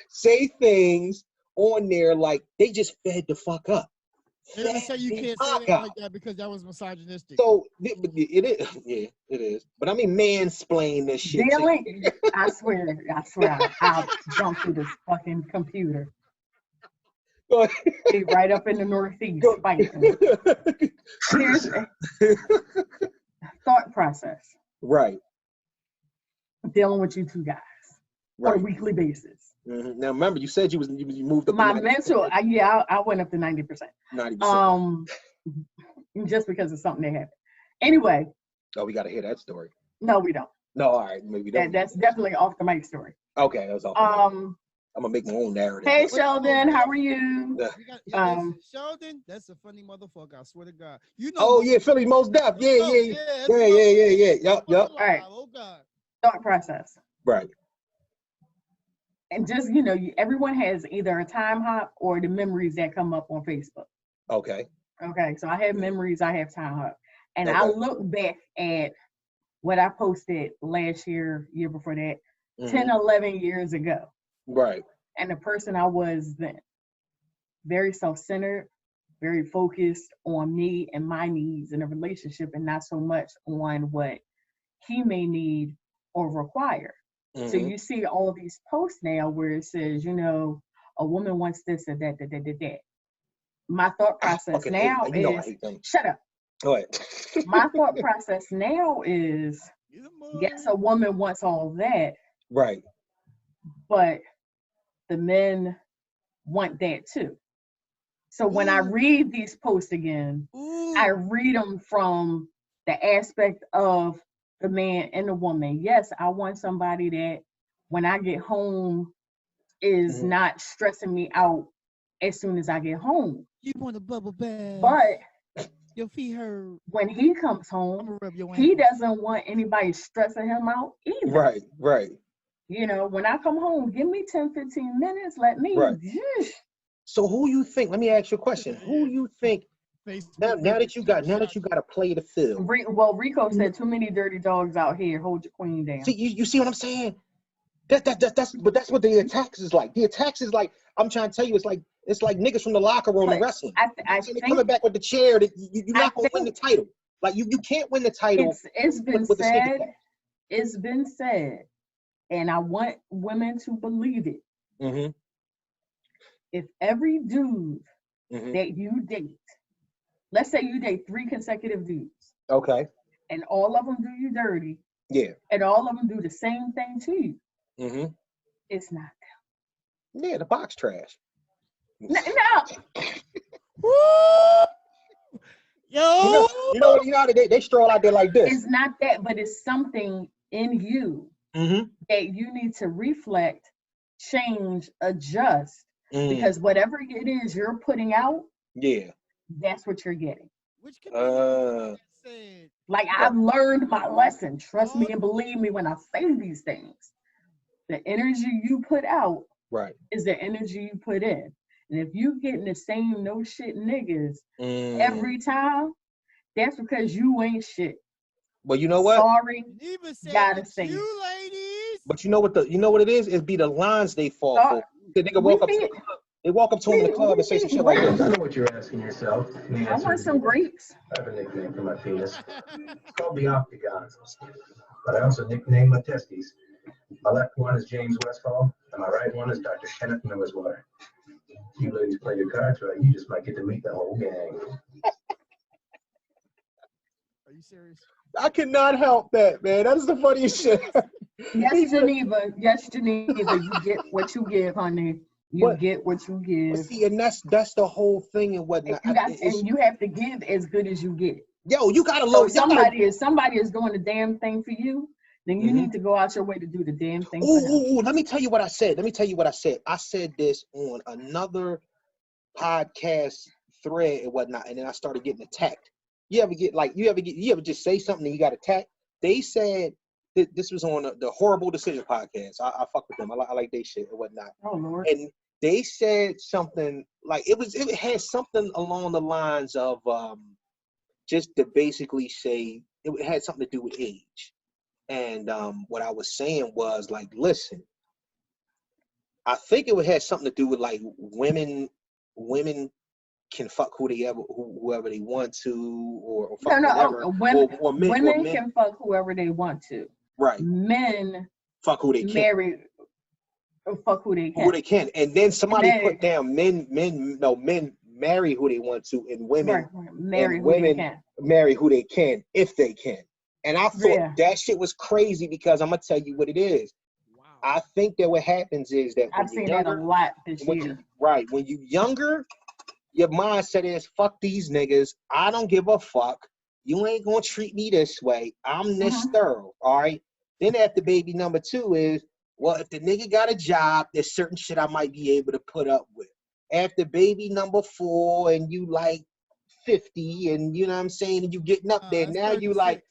say things on there like they just fed the fuck up. They're gonna say you can't say that like that because that was misogynistic. So it is, yeah, it is. But I mean, mansplain this shit. I swear, I'll jump through this fucking computer. Be right up in the Northeast fighting. Here's a thought process. Right. Dealing with you two guys on a weekly basis. Mm-hmm. Now remember, you said you moved up. My mental, I went up to 90%. 90%. Just because of something that happened. Anyway. Oh, we got to hear that story. No, we don't. No, all right, maybe that's definitely off the mic story. Okay, that was off. I'm gonna make my own narrative. Hey, Sheldon, how are you? Sheldon, that's a funny motherfucker. I swear to God. You know. Oh yeah, Philly most deaf. Yeah. Yup. All right. Oh God. Thought process. Right. And just, everyone has either a time hop or the memories that come up on Facebook. Okay. So I have memories, I have time hop. And I look back at what I posted last year before that, 10, 11 years ago. Right. And the person I was then. Very self-centered, very focused on me and my needs in a relationship and not so much on what he may need or require. So you see all these posts now where it says, a woman wants this or that. My thought process now is, shut up. Go ahead. My thought process now is, yes, a woman wants all that. Right. But the men want that too. So when I read these posts again, I read them from the aspect of the man and the woman. Yes, I want somebody that when I get home is not stressing me out as soon as I get home. You want a bubble bath. But your feet hurt. When he comes home, he doesn't want anybody stressing him out either. Right. When I come home, give me 10, 15 minutes, let me. Right. So who you think, let me ask you a question. Who you think, now that you got to play the field. Well, Rico said, too many dirty dogs out here, hold your queen down. See, you see what I'm saying? But that's what the attacks is like. The attacks is like, I'm trying to tell you, it's like niggas from the locker room in wrestling. I think they're coming back with the chair. You're not going to win the title. Like, you can't win the title. It's been said. It's been said. And I want women to believe it. Mm-hmm. If every dude that you date, let's say you date 3 consecutive dudes. Okay. And all of them do you dirty. Yeah. And all of them do the same thing to you. Mm-hmm. It's not them. Yeah, the box trash. No. Yo. You know they stroll out there like this. It's not that, but it's something in you that you need to reflect, change, adjust. Because whatever it is you're putting out, that's what you're getting. Which can like, I've learned my lesson. Trust me and believe me when I say these things. The energy you put out is the energy you put in. And if you getting the same no shit niggas every time, that's because you ain't shit. But you know what? Sorry, gotta say you ladies. But you know what it is? It be the lines they fall for. The nigga woke up. They walk up to him in the club and say some shit like this. I know what you're asking yourself. I want some grapes. I have a nickname for my penis. It's called the Octagon. But I also nickname my testes. My left one is James Westfall, and my right one is Dr. Kenneth Millerswater. You ladies play your cards right, you just might get to meet the whole gang. Are you serious? I cannot help that, man. That is the funniest shit. Yes, Geneva. Yes, Geneva. You get what you give, honey. You get what you give. See, and that's the whole thing and whatnot. And you have to give as good as you get. Yo, you gotta load. So somebody is doing the damn thing for you, then you need to go out your way to do the damn thing for them. Let me tell you what I said. I said this on another podcast thread and whatnot, and then I started getting attacked. You ever just say something and you got attacked? They said this was on the Horrible Decision podcast. I fuck with them. I like their shit and whatnot. Oh Lord. And they said something like it had something along the lines of just to basically say it had something to do with age. And what I was saying was like, listen, I think it would have something to do with like women can fuck whoever they want to, or fuck whatever. Women can fuck whoever they want to. Right. Men fuck who they can. Marry or fuck who they can. Who they can. And then somebody put down men marry who they want to, and women marry who they can. Marry who they can if they can. And I thought that shit was crazy because I'm gonna tell you what it is. Wow. I think that what happens is that I've seen that a lot this year. When you younger, your mindset is fuck these niggas. I don't give a fuck. You ain't gonna treat me this way. I'm this thorough. All right. Then after baby number 2 is, well, if the nigga got a job, there's certain shit I might be able to put up with. After baby number 4 and you like 50 and you know what I'm saying, and you getting up there, now 36. You like,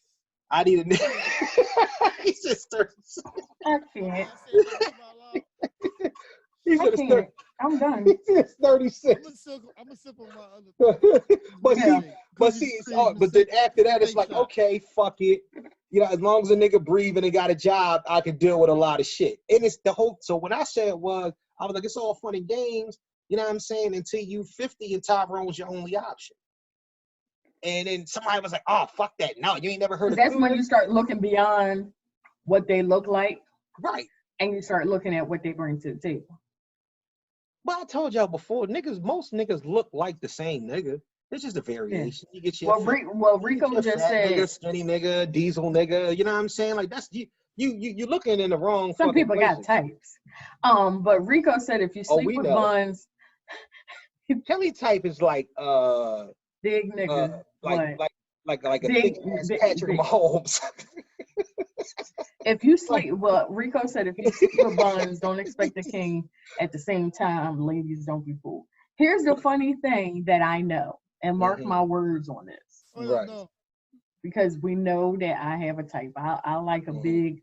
I need a nigga. He's just 36. I can't. He's I can't. I'm done. He's 36. I'm a sip on my other. But then after that, it's like, okay, fuck it. You know, as long as a nigga breathing and got a job, I can deal with a lot of shit. And it's the whole. So when I said I was like, it's all fun and games. You know what I'm saying? Until you 50 and Tyrone's your only option. And then somebody was like, oh, fuck that. No, you ain't never heard of that. That's when you start looking beyond what they look like. Right. And you start looking at what they bring to the table. But I told y'all before, most niggas look like the same nigga. It's just a variation. You get your Rico just said nigga, skinny nigga, diesel nigga. You know what I'm saying? Like that's you looking in the wrong. Some people places. Got types. But Rico said if you sleep with buns, Kelly type is like big nigga, like a big Patrick Mahomes. If you sleep, Rico said if you sleep with buns, don't expect a king. At the same time, ladies, don't be fooled. Here's the funny thing that I know, and mark my words on this. Right. Because we know that I have a type. I like a big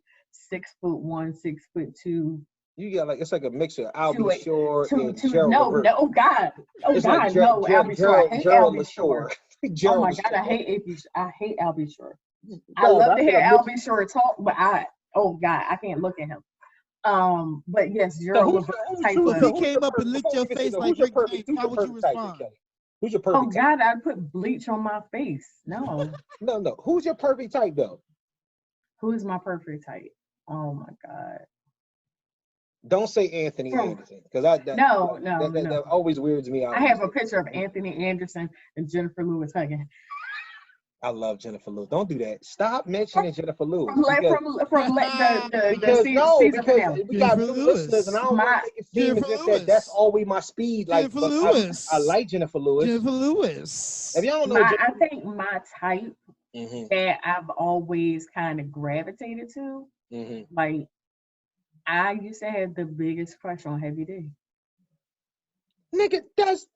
6'1", 6'2". You got like, it's like a mixture of Albie Shore and Gerald No, God. Oh, God, no, Albie Shore. I hate Albie Shore. Oh, my God, I hate Albie Shore. I love to hear Albie Shore talk, but I can't look at him. But yes, Gerald was type of. If he came up and licked your face like Rick James, how would you respond? Who's your perfect type? Oh God, I'd put bleach on my face. No. No. Who's your perfect type though? Who's my perfect type? Oh my God. Don't say Anthony Anderson, because that always weirds me out. I have a picture of Anthony Anderson and Jennifer Lewis hugging. I love Jennifer Lewis. Don't do that. Stop mentioning Jennifer Lewis. Because we got new listeners, and I don't want to make it seem as if that's always my speed. Like Jennifer Lewis. I like Jennifer Lewis. Jennifer Lewis. If y'all don't know, I think my type that I've always kind of gravitated to, like I used to have the biggest crush on Heavy D. Nigga, that's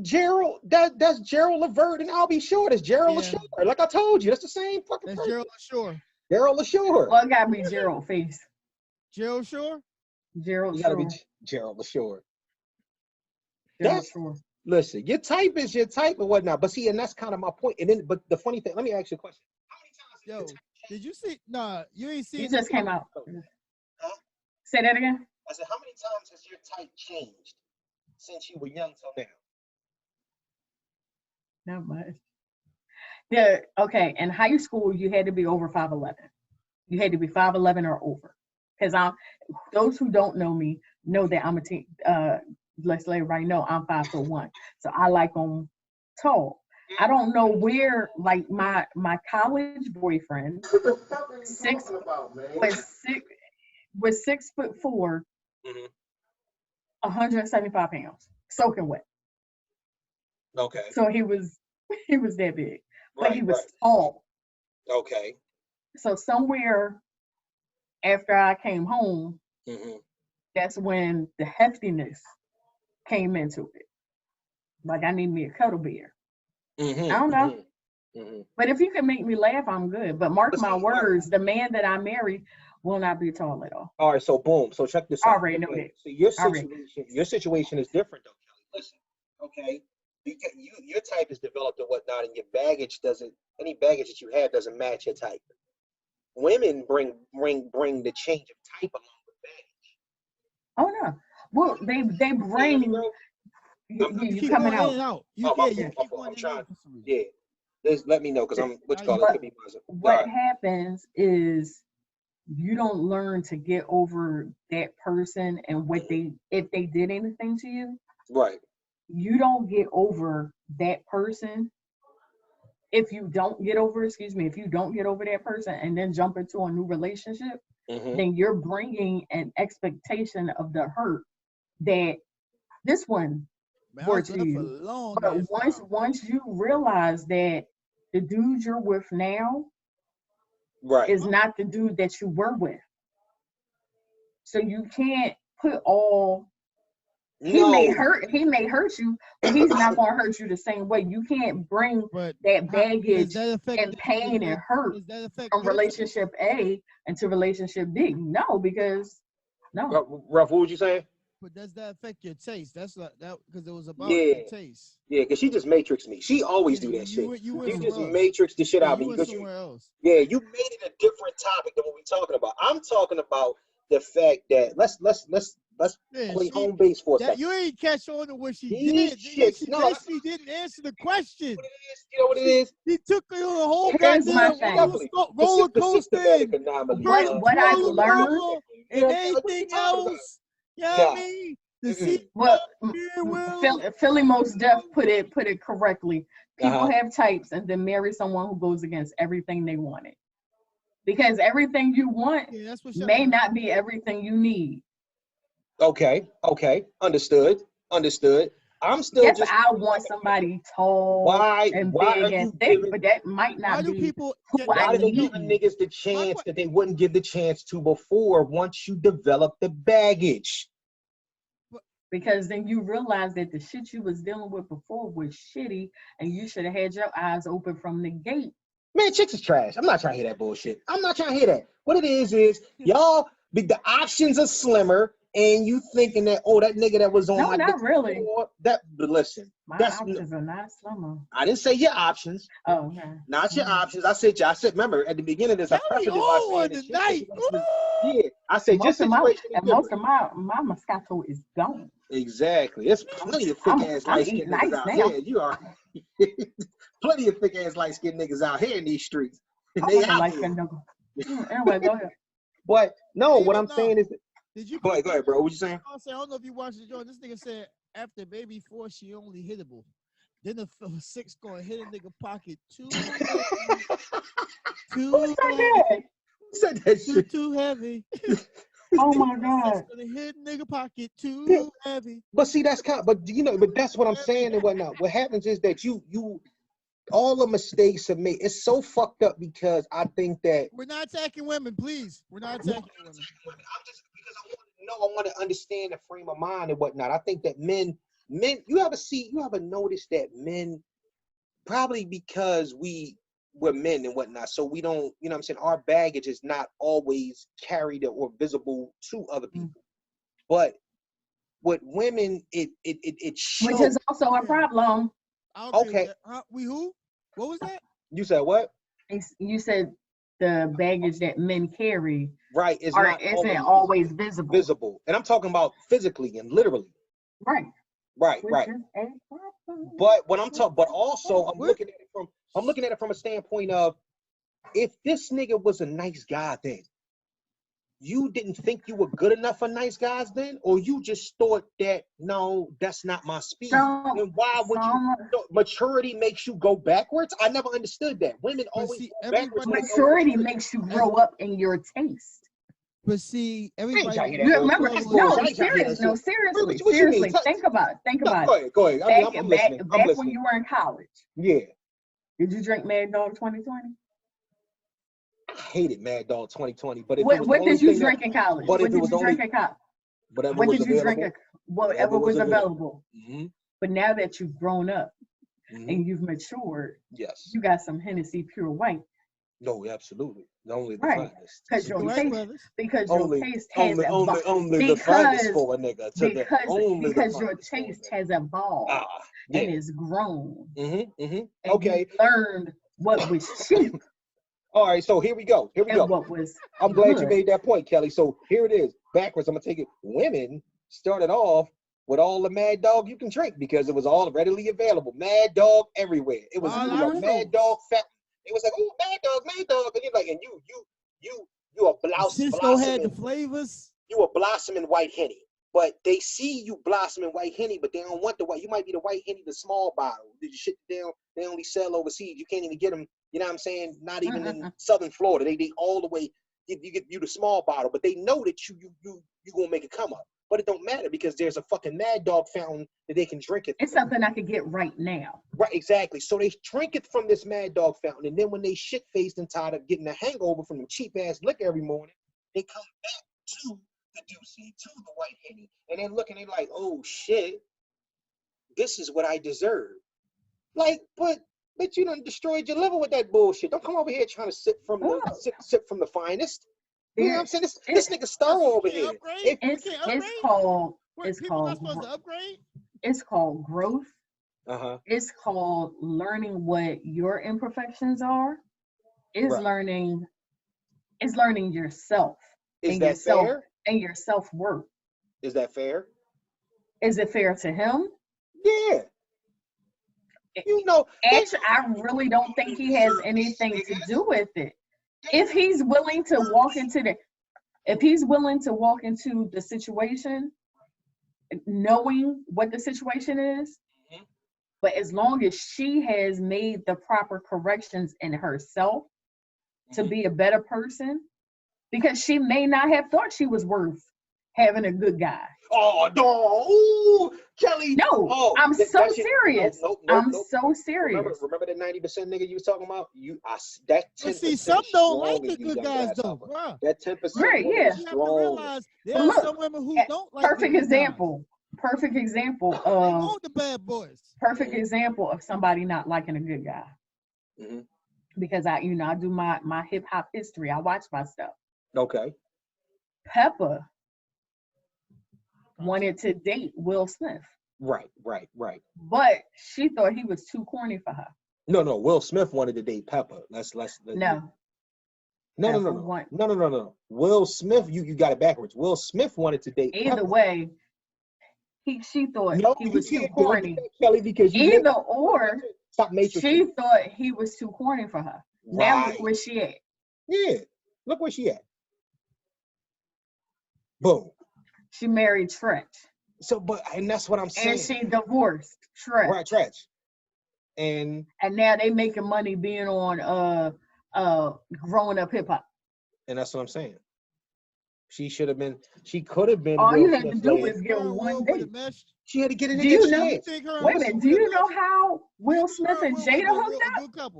Gerald. That's Gerald Levert and Albie Shore. That's Gerald LaShore. Like I told you, that's the same fucking person. Gerald LaShore. Gerald LaShore. Well, it gotta be Gerald face. Gerald Shore. Gerald. Gotta be Gerald LaShore. Gerald Shore. Listen, your type is your type and whatnot. But see, and that's kind of my point. And then, but the funny thing, let me ask you a question. How many times? Did you see? Nah, you ain't seen. It just came out. Huh? Say that again. I said, how many times has your type changed? since you were young till now? Not much. Yeah. Okay. In high school, you had to be over 5'11". You had to be 5'11" or over. Because those who don't know me know that I'm a teen. Let's let everybody know I'm 5'1". So I like them tall. I don't know where, like my college boyfriend, was 6'4", 175 pounds, soaking wet. Okay. So he was that big, but he was tall. Okay. So somewhere after I came home, that's when the heftiness came into it. Like I need me a cuddle bear. I don't know. But if you can make me laugh, I'm good. But mark my words, the man that I marry will not be tall at all. All right, so boom. So check this out. I already know that. So your situation is different though, Kelly. Listen, okay? Because your type is developed and whatnot, and your baggage any baggage that you have doesn't match your type. Women bring the change of type along with baggage. Oh no. Well, they bring you coming out. I'm trying. Yeah. Let me know because I'm what happens is you don't learn to get over that person and if they did anything to you. Right. You don't get over that person. If you don't get over that person and then jump into a new relationship, then you're bringing an expectation of the hurt that this one brought to you. But once you realize that the dude you're with now is not the dude that you were with, so you can't put all. He may hurt you, but he's not going to hurt you the same way. You can't bring that baggage and pain and hurt from relationship A into relationship B. No, because no. Ruff, what would you say? But does that affect your taste? That's like that because it was about your taste. Yeah, because she just matrixed me. She always do that shit. You just matrix the shit out of me. Yeah, you made it a different topic than what we're talking about. I'm talking about the fact that let's play home base for a second. You ain't catch on to what she did. She basically didn't answer the question. You know what it is? He took her on a whole goddamn roller coaster. What I've learned and anything else. You know what I mean? Philly Most Def put it correctly. People have types and then marry someone who goes against everything they wanted. Because everything you want may not be everything you need. Okay. Understood. I'm still I want somebody tall and big and thick, but that might not be why do they give niggas the chance that they wouldn't give the chance to before once you develop the baggage? Because then you realize that the shit you was dealing with before was shitty and you should have had your eyes open from the gate. Man, chicks is trash. I'm not trying to hear that bullshit. I'm not trying to hear that. What it is y'all, the options are slimmer. And you thinking that that nigga that was on my not really before, but listen, my options are not slimmer. I didn't say your options. Oh, okay. Not your options. I said remember at the beginning of this, I prefaced it by saying I said most of my Moscato is gone. Exactly. There's plenty of thick ass light skinned niggas out here. You are plenty of thick ass light skinned niggas out here in these streets. Anyway, go ahead. But no, what I'm saying is. Go ahead, bro. What you saying? I don't know if you watched the joint. This nigga said after baby 4, she only hittable. Then the 6 gonna hit a nigga pocket too heavy. Oh my God. Gonna hit nigga pocket too heavy. But see, that's but that's what I'm saying and whatnot. What happens is that you all the mistakes are made. It's so fucked up because I think that we're not attacking women, please. We're not attacking women. I'm just because I want to understand the frame of mind and whatnot. I think that men, you ever notice that men, probably because we're men and whatnot, so we don't, you know what I'm saying, our baggage is not always carried or visible to other people. But with women, it shows. Which is also a problem. Okay. We who? What was that? You said what? You said the baggage that men carry, right, isn't always visible. And I'm talking about physically and literally. Right. Right. But when I'm talking, but also I'm looking at it from a standpoint of, if this nigga was a nice guy then, you didn't think you were good enough for nice guys then, or you just thought that no, that's not my speed? And why would maturity makes you go backwards? I never understood that. Women always go backwards. Maturity makes you grow up in your taste. But see, everybody. You remember? Seriously. Think about it. Go ahead. I'm listening. Back when you were in college. Yeah. Did you drink Mad Dog 2020? I hated Mad Dog 2020, but what did you drink in college? What did you drink in college? Whatever was available. Mm-hmm. But now that you've grown up and you've matured, yes, you got some Hennessy Pure White. No, absolutely. Only the finest. Because your taste has evolved. Only the finest for a nigga. Because your taste has evolved and is grown. And okay. You learned what was cheap. All right, so here we go. I'm glad you made that point, Kelly. So here it is. Backwards, I'm going to take it. Women started off with all the Mad Dog you can drink because it was all readily available. Mad Dog everywhere. It was a Mad Dog fat. It was like, oh, Mad Dog. And you're like, and you a blossoming. Cisco had the flavors. You a blossoming white Henny. But they see you blossoming white Henny, but they don't want the white. You might be the white Henny, the small bottle. Did you shit down? They only sell overseas. You can't even get them. You know what I'm saying? Not even in Southern Florida. They all the way. You get you the small bottle, but they know that you gonna make it come up. But it don't matter because there's a fucking Mad Dog fountain that they can drink it. It's something I could get right now. Right, exactly. So they drink it from this Mad Dog fountain, and then when they shit faced and tired of getting a hangover from the cheap ass liquor every morning, they come back to the Deucey, to the White Henny, and then looking, they like, oh shit, this is what I deserve. Like, but you done destroyed your liver with that bullshit. Don't come over here trying to sip from the finest. You know what I'm saying? This nigga Star over here. It's called growth. It's called learning what your imperfections are. It's learning yourself. Is that fair? And your self-worth. Is that fair? Is it fair to him? Yeah. You know, actually, I really don't think he has anything to do with it. If he's willing to walk into the situation, knowing what the situation is, but as long as she has made the proper corrections in herself to be a better person, because she may not have thought she was worth having a good guy. Oh no, ooh, Kelly! No, I'm so serious. I'm so serious. Remember that 90% nigga you was talking about? That 10%. See, some don't like the good guys though. That 10%. Right? Yeah. You have to realize there are some women who don't like. Perfect example of the bad boys. Perfect example of somebody not liking a good guy. Because I do my hip hop history. I watch my stuff. Okay. Pepper wanted to date Will Smith. Right. But she thought he was too corny for her. No. Will Smith wanted to date Pepper. No. Will Smith, you got it backwards. Will Smith wanted to date Either Pepper. way, she thought he was too corny. Kelly, because she thought he was too corny for her. Right. Now look where she at. Yeah, look where she at. Boom. She married Tretch. So, and that's what I'm saying. And she divorced Tretch. Right, Tretch. And now they making money being on growing up hip hop. And that's what I'm saying. She could have been. All you had to do was get one date. She had to get an Wait a minute, do you know how Will Smith and Jada hooked up?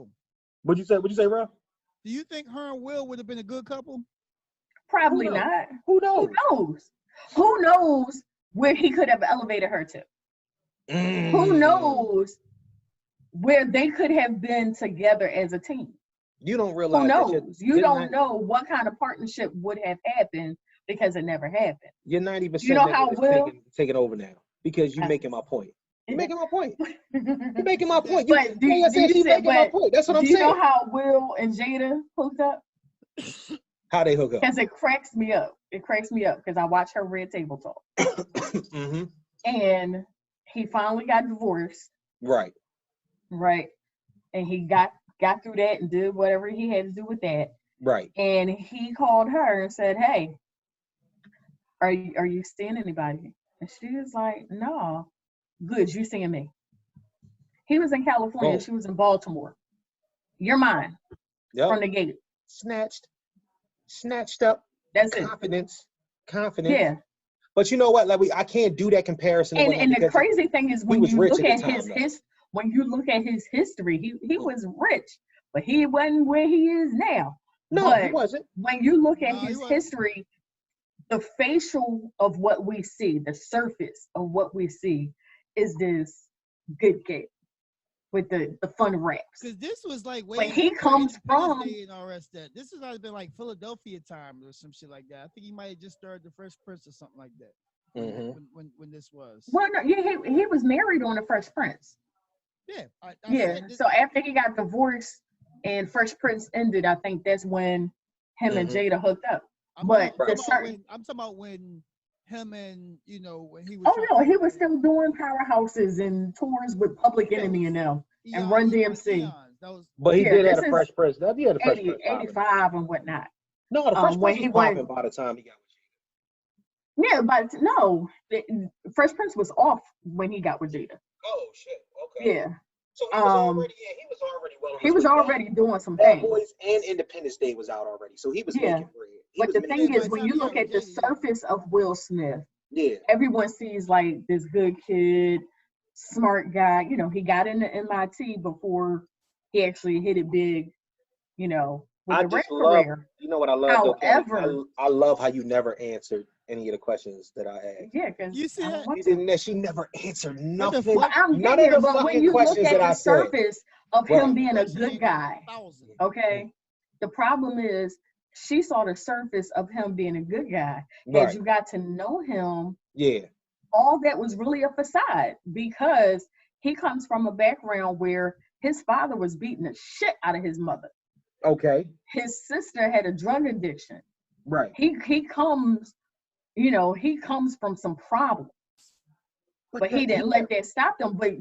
What'd you say, Rob? Do you think her and Will would have been a good couple? Probably not. Who knows? Who knows where he could have elevated her to? Who knows where they could have been together as a team? You don't realize. Who knows? You don't know what kind of partnership would have happened because it never happened. You're 90%. You know how Will taking over now because you're making my point. You're making my point. You're making my point. But do you say, my point. That's what I'm saying. Do you know how Will and Jada hooked up? How they hook up? Because it cracks me up. It cracks me up because I watch her Red Table Talk. And he finally got divorced. Right. Right. And he got through that and did whatever he had to do with that. Right. And he called her and said, "Hey, are you seeing anybody?" And she was like, "No." "Good, you seeing me." He was in California. She was in Baltimore. You're mine. Yep. From the gate. Snatched up. That's confidence. it. Confidence. Yeah. But you know what? Like I can't do that comparison. And the crazy thing is when you look at when you look at his history, he was rich, but he wasn't where he is now. No, but he wasn't. When you look at his history, the facial of what we see, the surface of what we see, is this good kid with the fun raps. Because this was like when he comes from and all rest that. This has been like Philadelphia time or some shit like that. I think he might have just started the Fresh Prince or something like that. When this was. Well, no, yeah, he was married on the Fresh Prince. Yeah. So after he got divorced and Fresh Prince ended, I think that's when him and Jada hooked up. I'm talking about when him and when he was. Oh no, he was still doing powerhouses and tours with Public Enemy and them and Run DMC. But he did have a Fresh Prince. He had a Fresh Prince 85 and whatnot. No, the Fresh Prince was popping by the time he got with Jada. Yeah, but no, Fresh Prince was off when he got with Jada. Oh shit. Okay. Yeah. So he was already. He was already well. He was already doing some things. Bad Boys and Independence Day was out already, so he was making bread. But the thing is, when you look at the surface of Will Smith, everyone sees like this good kid, smart guy. He got into MIT before he actually hit it big. With the rap career. You know what I love? However, I love how you never answered any of the questions that I asked. Yeah, because you see that? She never answered nothing. None of the fucking questions that I said. When you look at the surface of him being a good guy, okay, the problem is she saw the surface of him being a good guy. As you got to know him, all that was really a facade because he comes from a background where his father was beating the shit out of his mother. Okay. His sister had a drug addiction. Right. He comes from some problems. But he didn't let that stop him. But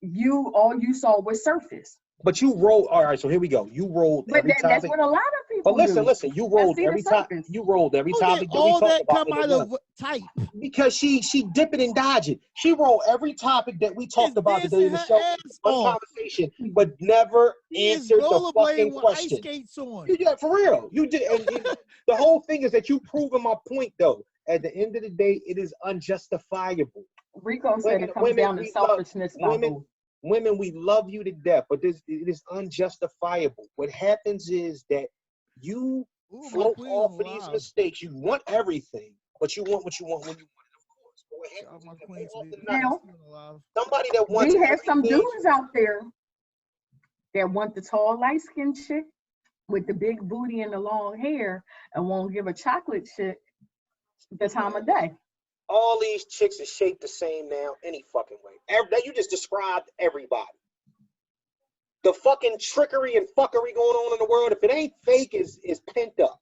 you all you saw was surface. But you rolled. All right, so here we go. You rolled every topic. That's what a lot of people do. But listen. You rolled every topic. You rolled every topic that we talked about. Come out of type. Because she dip it and dodge it. She rolled every topic that we talked about today in the show. One conversation, but never answered the fucking question. Ice skates on. Yeah, for real. You did. And the whole thing is that you proving my point, though. At the end of the day, it is unjustifiable. Rico said it comes down to selfishness. Women, we love you to death, but it is unjustifiable. What happens is that you float off of these mistakes. You want everything, but you want what you want when you want it, of course. Somebody that wants. We have some dudes out there that want the tall, light-skinned chick with the big booty and the long hair and won't give a chocolate chick the time of day. All these chicks are shaped the same now, any fucking way. You just described everybody. The fucking trickery and fuckery going on in the world, if it ain't fake, is pent up.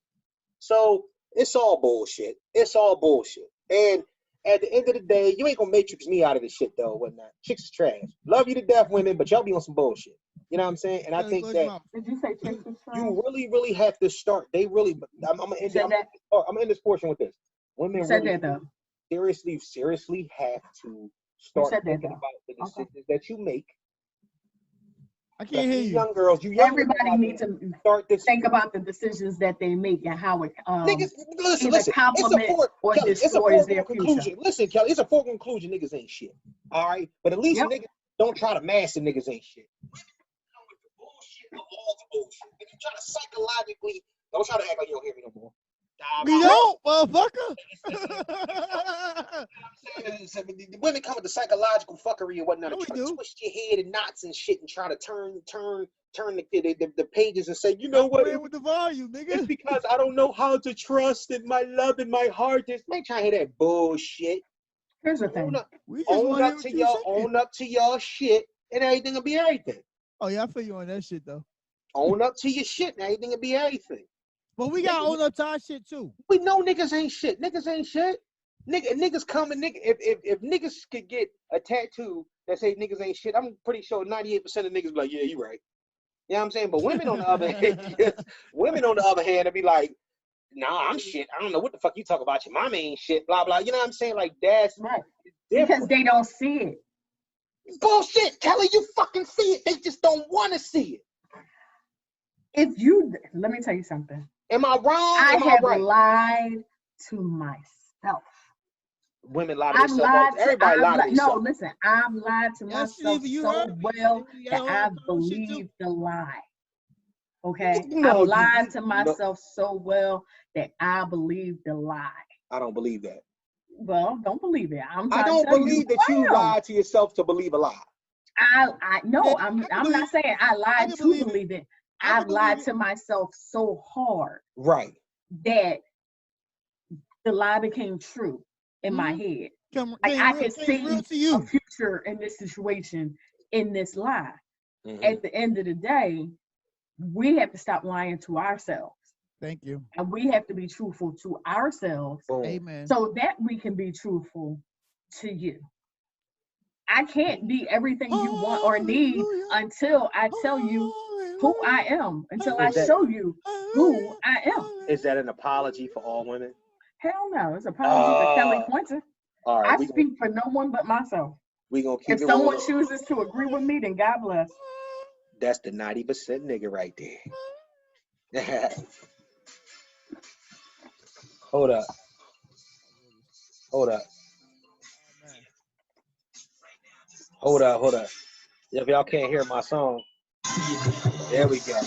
So it's all bullshit. It's all bullshit. And at the end of the day, you ain't gonna matrix me out of this shit though, whatnot. Chicks is trash. Love you to death, women, but y'all be on some bullshit. You know what I'm saying? And I think that did you say chicks is trash? You really, really have to start. I'm gonna end this portion with this. Women really seriously have to start thinking about the decisions that you make. I can't hear you. Young girls, everybody needs to think about the decisions that they make and how it listen, compliment or destroys their future. Listen, Kelly, it's a foregone conclusion. Niggas ain't shit. All right, but at least niggas don't try to mask the niggas ain't shit. All the bullshit. If you try to psychologically, don't try to act like you don't hear me no more. We don't, motherfucker. The women come with the psychological fuckery and whatnot. Try to twist your head in knots and shit and try to turn the pages and say, you know what? With the volume, nigga. It's because I don't know how to trust in my love and my heart. Just ain't trying to hear that bullshit. Here's the thing. Own up to y'all shit and everything will be everything. Oh yeah, I feel you on that shit though. Own up to your shit and everything will be everything. But we got own up to our shit too. We know niggas ain't shit. Niggas ain't shit. Niggas coming, if niggas could get a tattoo that say niggas ain't shit, I'm pretty sure 98% of niggas be like, yeah, you right. You know what I'm saying? But women on the other hand, they be like, nah, I'm shit. I don't know what the fuck you talk about. Your mama ain't shit, blah, blah. You know what I'm saying? Like, that's right. Different. Because they don't see it. Bullshit, Kelly, you fucking see it. They just don't want to see it. Let me tell you something. Am I wrong? I have lied to myself. Women lie to themselves. Everybody lie to themselves. No, listen, I've lied to myself so well that I believe the lie. Okay? I've lied to myself so well that I believe the lie. I don't believe that. Well, don't believe it. I don't believe that you lied to yourself to believe a lie. I'm not saying I lied to believe it. I've lied to myself so hard. Right. That the lie became true in my head. I can see a future in this situation, in this lie. At the end of the day, we have to stop lying to ourselves. Thank you. And we have to be truthful to ourselves. Amen. So that we can be truthful to you. I can't be everything you want or need until I tell you who I am, until I show you who I am. Is that an apology for all women? Hell no, it's an apology for Kelly Quinton. All right, I speak for no one but myself. We're gonna keep if someone chooses to agree with me, then God bless. That's the 90% nigga right there. Hold up. If y'all can't hear my song, there we go.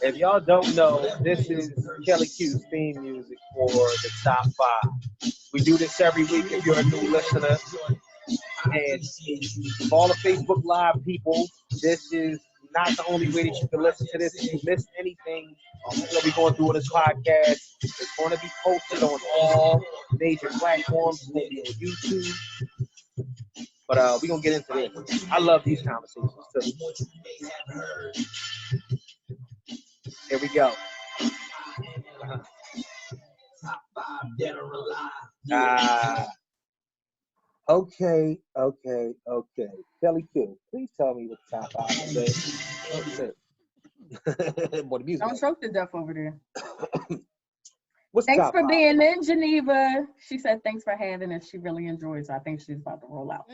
If y'all don't know, this is Kelly Q's theme music for the top 5. We do this every week if you're a new listener. And for all the Facebook Live people, this is not the only way that you can listen to this. If you missed anything that we're going through on this podcast, it's going to be posted on all major platforms. It's going to be on YouTube. But we're going to get into this. I love these conversations too. Here we go. Okay. Kelly Q, please tell me what the top 5 is. Don't choke to death over there. What's thanks for being in Geneva. She said thanks for having us. She really enjoys it. I think she's about to roll out.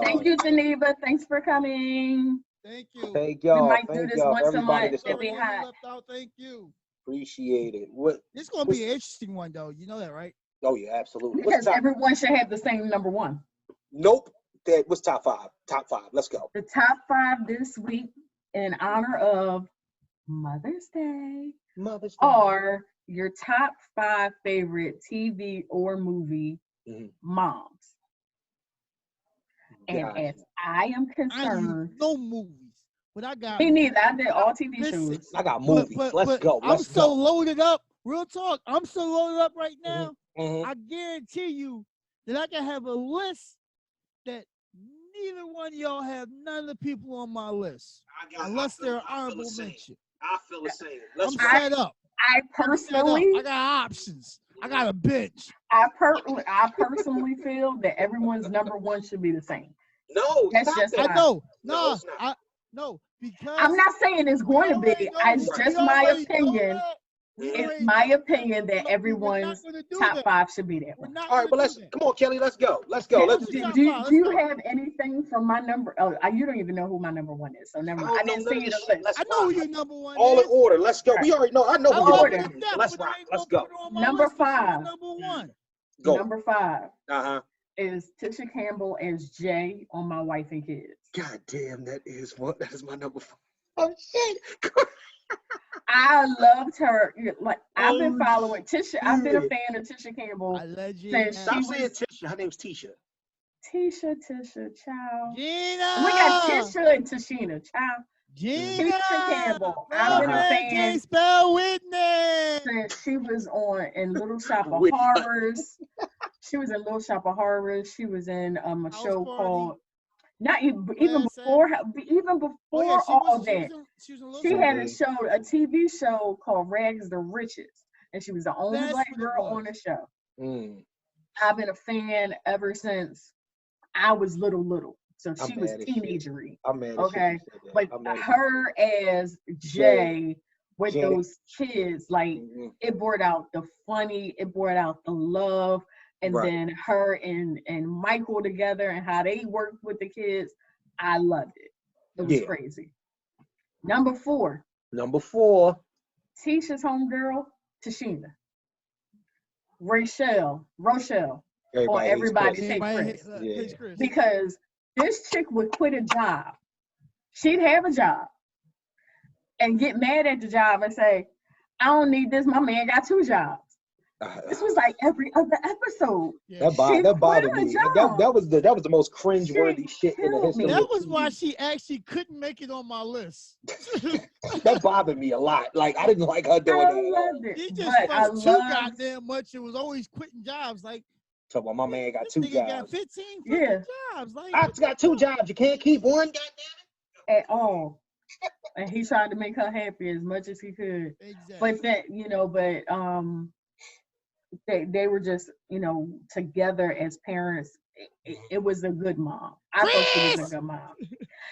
Thank you, Geneva. Thanks for coming. Thank you. Thank y'all. We might do this once a month. It'll be hot. Thank you. Appreciate it. This is gonna be an interesting one, though. You know that, right? Oh yeah, absolutely. Because everyone should have the same number 1. Nope. What's top 5? Top 5. Let's go. The top 5 this week, in honor of Mother's Day, are your top 5 favorite TV or movie moms. And as I am concerned, no movies. But I got me neither. I did all TV shows. I got movies. Let's go. I'm so loaded up. Real talk. I'm so loaded up right now. I guarantee you that I can have a list that neither one of y'all have. None of the people on my list, unless they're honorable mention. I feel the same. I'm set up. I got options. I got a bench. I personally feel that everyone's number 1 should be the same. No, that's just I know. No, because I'm not saying it's going to be. It's just my opinion. It's my opinion that everyone's top 5 should be that one. All right, but come on, Kelly. Let's go. Do you have anything from my number? Oh, you don't even know who my number 1 is, so never mind. I didn't see you the list. I know who your number 1 all is. in order. Let's go. We already know. I know who your number 1 is. Let's rock. Let's go. Number 5. Number 1. Go. Number 5. Is Tisha Campbell as Jay on My Wife and Kids. God damn, that is my number 5. Oh shit. I loved her. Like I've been following Tisha. I've been a fan of Tisha Campbell since Stop saying Tisha. Her name's Tisha. Tisha, child. Gina. We got Tisha and Tashina, child. Gina. Tisha Campbell. I've been a fan. Spell witness. Since she was in Little Shop of Horrors. She was in Little Shop of Horrors. She was in a show called. Not even before all that. She had a TV show called Rags to Riches. and she was the only black girl on the show. I've been a fan ever since I was little. So she was teenagery. I'm mad. Okay, but her as Jay with those kids, like it brought out the funny, it brought out the love, and then her and Michael together and how they worked with the kids. I loved it. It was crazy. Number four. Tisha's homegirl, Tashina. Rochelle. Everybody hates Chris. Because this chick would quit a job. She'd have a job and get mad at the job and say, I don't need this. My man got 2 jobs. This was like every other episode. That bothered me. That was the most cringe-worthy shit in the history. That was why she actually couldn't make it on my list. That bothered me a lot. Like, I didn't like her doing that. I loved it. He just fussed too goddamn much. It was always quitting jobs. Like, so my man got 2 jobs. Got 15 jobs. Like, I got 2 jobs. You can't keep one, goddamn it. At all. And he tried to make her happy as much as he could. Exactly. But that, they were just, together as parents. It was a good mom. I thought she was a good mom.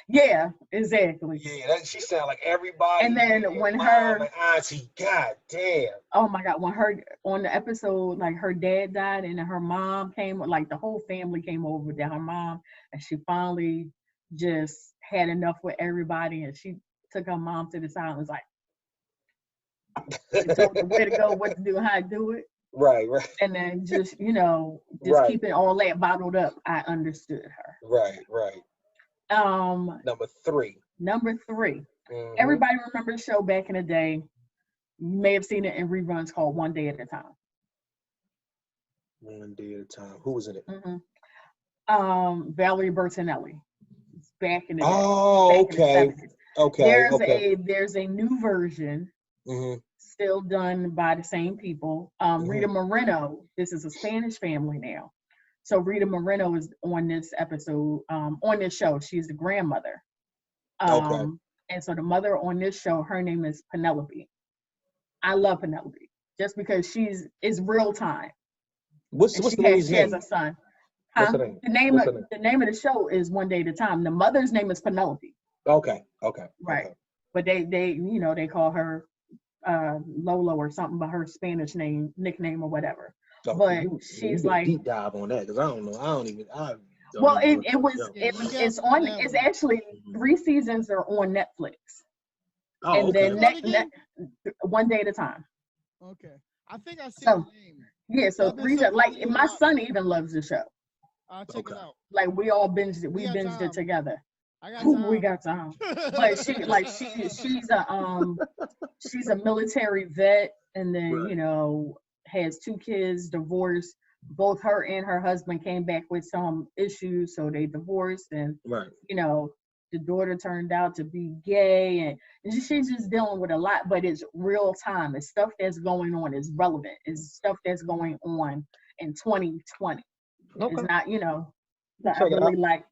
Yeah, exactly. Yeah, she sounded like everybody. And then when her auntie, god damn. Oh my God, when her on the episode, like her dad died and her mom came, like the whole family came over to her mom, and she finally just had enough with everybody, and she took her mom to the side and was like, told her where to go, what to do, how to do it. Right. And then just, keeping all that bottled up, I understood her. Right. Number three. Mm-hmm. Everybody remember the show back in the day. You may have seen it in reruns called One Day at a Time. One Day at a Time. Who was in it? Mm-hmm. Valerie Bertinelli. It's back in the day. Oh, okay. Okay. There's a new version. Mm-hmm. Still done by the same people. Rita Moreno, this is a Spanish family now. So Rita Moreno is on this episode, on this show. She's the grandmother. And so the mother on this show, her name is Penelope. I love Penelope just because it's real time. What's the lady's name? She has a son. The name of the show is One Day at a Time. The mother's name is Penelope. Okay. Right. But they call her Lolo or something, but her Spanish nickname or whatever. So but she's like deep dive on that because I don't know. It's actually 3 seasons are on Netflix. Then One Day at a Time. Okay, I think I see the name. Yeah, so 3 like my son even loves the show. I'll check it out. Like we all binged it. We binged it together. I got time. We got time. But she's a military vet, and then has 2 kids, divorced. Both her and her husband came back with some issues, so they divorced, and the daughter turned out to be gay, and she's just dealing with a lot. But it's real time. It's stuff that's going on. It's relevant. It's stuff that's going on in 2020. Okay. It's not I really like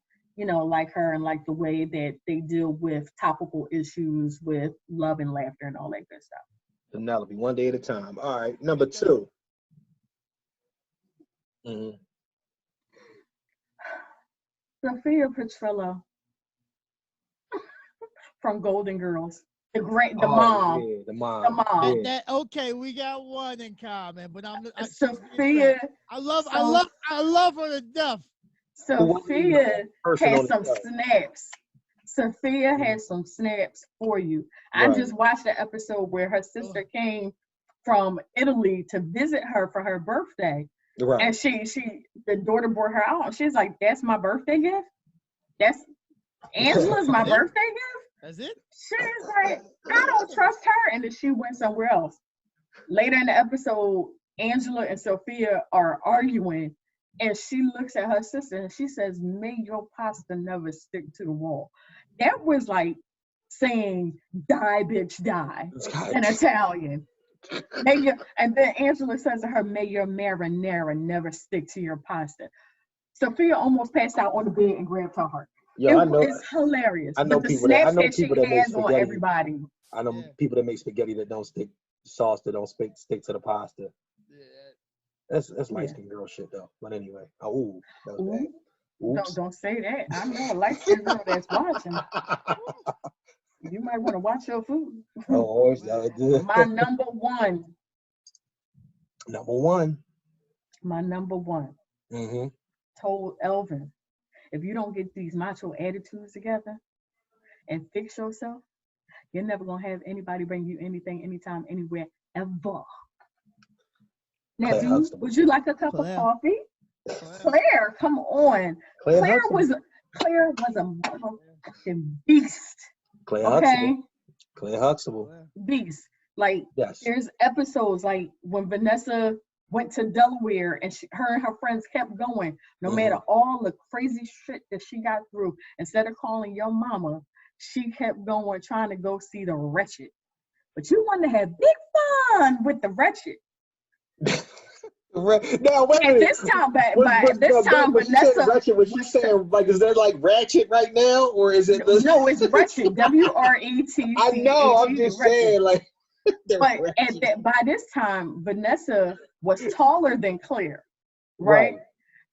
her and like the way that they deal with topical issues with love and laughter and all that good stuff. Penelope, One Day at a Time. All right, number 2. Mm-hmm. Sophia Petrillo from Golden Girls. The mom. Yeah, the mom. Yeah. Okay, we got one in common, but Sophia. I love her to death. Sophia has some snaps. Sophia has some snaps for you. I just watched the episode where her sister came from Italy to visit her for her birthday. Right. And the daughter brought her out. She's like, "That's my birthday gift? That's Angela's my birthday gift?" That's it? She's like, "I don't trust her." And then she went somewhere else. Later in the episode, Angela and Sophia are arguing. And she looks at her sister and she says, "May your pasta never stick to the wall." That was like saying, "Die, bitch, die," in Italian. And then Angela says to her, "May your marinara never stick to your pasta." Sophia almost passed out on the bed and grabbed her heart. It's hilarious. I know people that make spaghetti. everybody. I know people that make spaghetti that don't stick sauce that don't stick to the pasta. Yeah. That's light skinned girl shit though. But anyway, that was bad. Don't say that. I know a light skinned girl that's watching. You might want to watch your food. Oh, My number one. My number one. Mm-hmm. Told Elvin, if you don't get these macho attitudes together and fix yourself, you're never gonna have anybody bring you anything, anytime, anywhere, ever. Now, dude, would you like a cup of coffee? Claire, come on. Claire was a motherfucking beast. Claire Huxtable. Beast. Like, yes. There's episodes like when Vanessa went to Delaware and her and her friends kept going, no matter all the crazy shit that she got through. Instead of calling your mama, she kept going, trying to go see the wretched. But you want to have big fun with the wretched. Now, wait a minute. This time, Vanessa. Ratchet, was she saying, like, is there like ratchet right now? Or is it? No, it's wretched. W-R-E-T. I know, I'm just saying, like. But by this time, Vanessa was taller than Claire, right?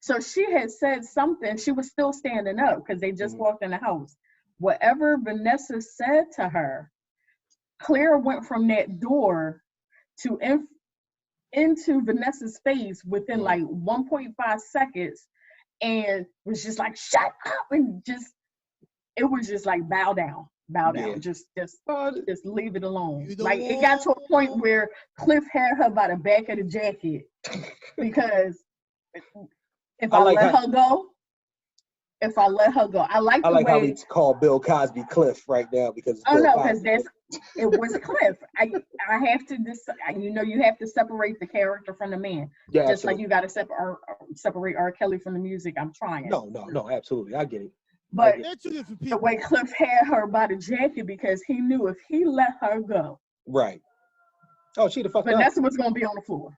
So she had said something. She was still standing up because they just walked in the house. Whatever Vanessa said to her, Claire went from that door to into Vanessa's face within like 1.5 seconds and was just like, shut up, and just, it was just like, bow down, just leave it alone. Like, it got to a point where Cliff had her by the back of the jacket because if I let her go, I like how we call Bill Cosby Cliff right now because it was Cliff. I have to you have to separate the character from the man. Yeah, just like you got to separate R. Kelly from the music. I'm trying. No, absolutely, I get it. But the way Cliff had her by the jacket, because he knew if he let her go, right? Oh, she the fuck up. Vanessa was gonna be on the floor.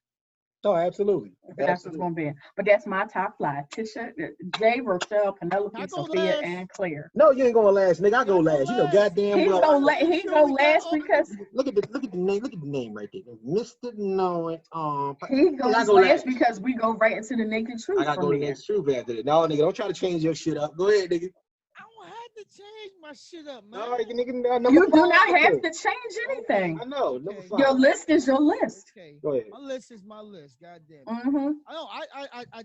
Oh, absolutely. That's what's gonna be. But that's my top 5: Tisha, Jay, Rochelle, Penelope, Sophia, and Claire. No, you ain't going last, nigga. I go last. You know, goddamn well. He go last because look at the name. Look at the name right there, Mr. KnowItAll. He goes last because we go right into the naked truth. I gotta go to the naked truth after that. No, nigga, don't try to change your shit up. Go ahead, nigga. I don't have to change my shit up, man. No, nigga, you do not have to change anything. I know. Number 5. Your list is your list. Okay. Go ahead. My list is my list. Goddamn. I know.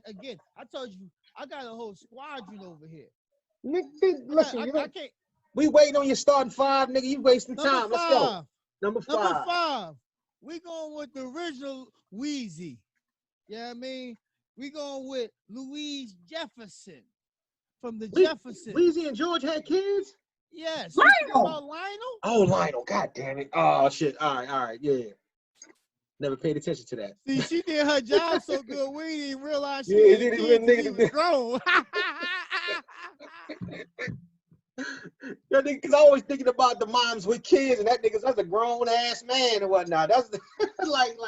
Again, I told you, I got a whole squadron over here. Nigga, listen, I can't. We waiting on your starting 5, nigga. You wasting time. Let's go. Number 5. We going with the original Wheezy. Yeah, I mean, we going with Louise Jefferson from the Jeffersons. Wheezy and George had kids? Yes. Lionel. Oh, Lionel. God damn it. Oh shit. All right. Yeah. Never paid attention to that. See, she did her job so good, we didn't realize she was grown. That nigga, cause I always thinking about the moms with kids, and that's a grown ass man and whatnot. That's like.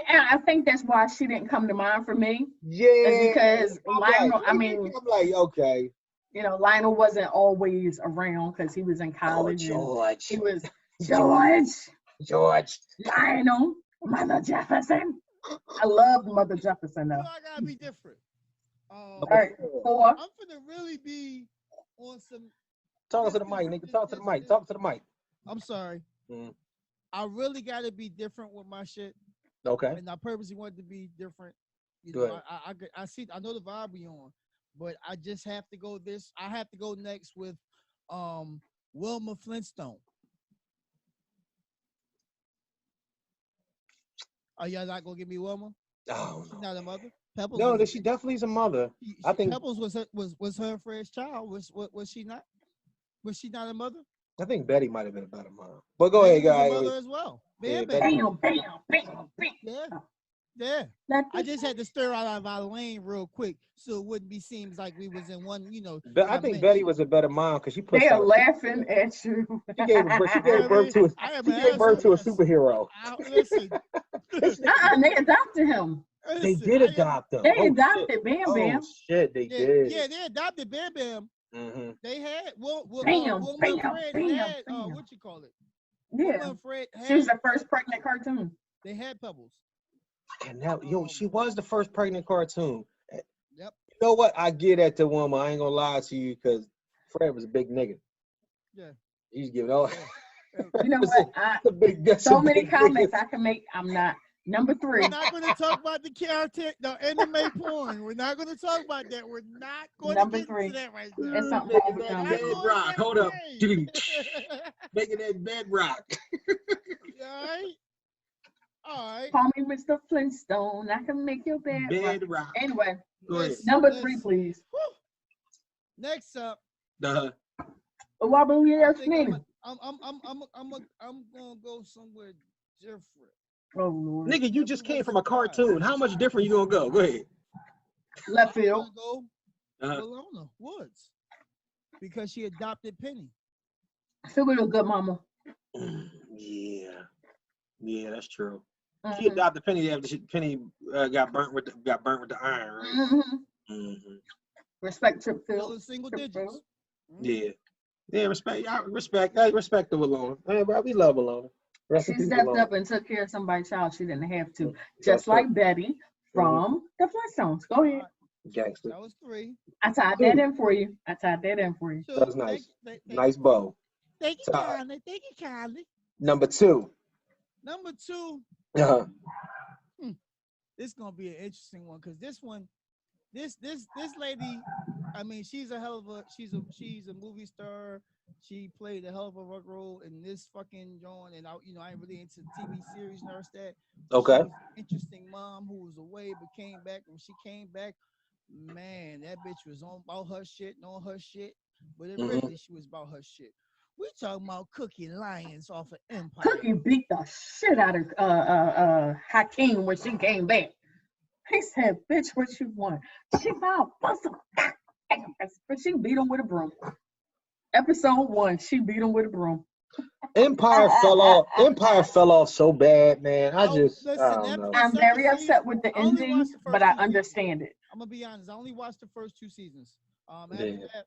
I think that's why she didn't come to mind for me. Yeah, because Lionel. I mean, I'm like, okay. You know, Lionel wasn't always around because he was in college. George. He was George. Lionel. Mother Jefferson. I love Mother Jefferson though. I gotta be different. All right, 4. I'm gonna really be on some. Talk to the mic, nigga. Talk to the mic. Talk to the mic. I'm sorry. I really gotta be different with my shit. Okay. And I purposely want to be different. You know, I see. I know the vibe we on, but I just have to go this. I have to go next with Wilma Flintstone. Are y'all not gonna give me Wilma? Oh, she's not a mother. Pebbles. No, she definitely is a mother. I think Pebbles was her first child. Was she not? Was she not a mother? I think Betty might have been a better mom. But go ahead, guys. Mother as well. Bam. Yeah. I just had to stir out our lane real quick so it wouldn't be seems like we was in one, you know. I think Betty was a better mom because she put. They are laughing at you. She gave birth to a superhero. Listen. They adopted him. They did adopt him. They adopted Bam Bam. Oh shit, they did. Yeah, they adopted Bam Bam. They had Bam. What you call it? Yeah, she was the first pregnant cartoon. They had Pebbles. And now, she was the first pregnant cartoon. Yep. You know what? I get at the woman. I ain't gonna lie to you because Fred was a big nigga. Yeah. He's giving all. You know what? So many comments I can make. I'm not. Number 3. We're not going to talk about the character, the anime porn. We're not going to talk about that. We're not going to get into that right now. It's something wrong with bedrock. Hold up. Making that bedrock. All right. Call me Mr. Flintstone. I can make your bedrock. Anyway, number 3, please. Next up. I'm gonna go somewhere different. Oh Lord. Nigga, you just came from a cartoon. How much different you gonna go? Go ahead. Left field. Go Bologna Woods. Because she adopted Penny. I feel like a good mama. Yeah, that's true. She adopted Penny after Penny got burnt with the iron, right? Respect Trip Field. Still in single digits. Yeah, respect the Bologna. Hey, bro, we love Bologna. She stepped up and took care of somebody's child. She didn't have to. Just like Betty from the Flintstones. Go ahead. Gangster. That was 3. I tied that in for you. That's nice. Nice bow. Thank you kindly. Number 2. This is gonna be an interesting one because this lady, I mean, she's a hell of a she's a movie star. She played a hell of a role in this fucking joint, and I ain't really into TV series nurse that. Okay. She was an interesting mom who was away but came back. When she came back, man, that bitch was on about her shit and on her shit. But originally she was about her shit. We talking about Cookie Lyons off of Empire. Cookie beat the shit out of Hakeem when she came back. He said, "Bitch, what you want?" She found bustle, but she beat him with a broom. Episode 1, she beat him with a broom. Empire fell off so bad, man. I don't know. I'm very upset with the ending, but I understand it. I'm gonna be honest. I only watched the first 2 seasons. After that,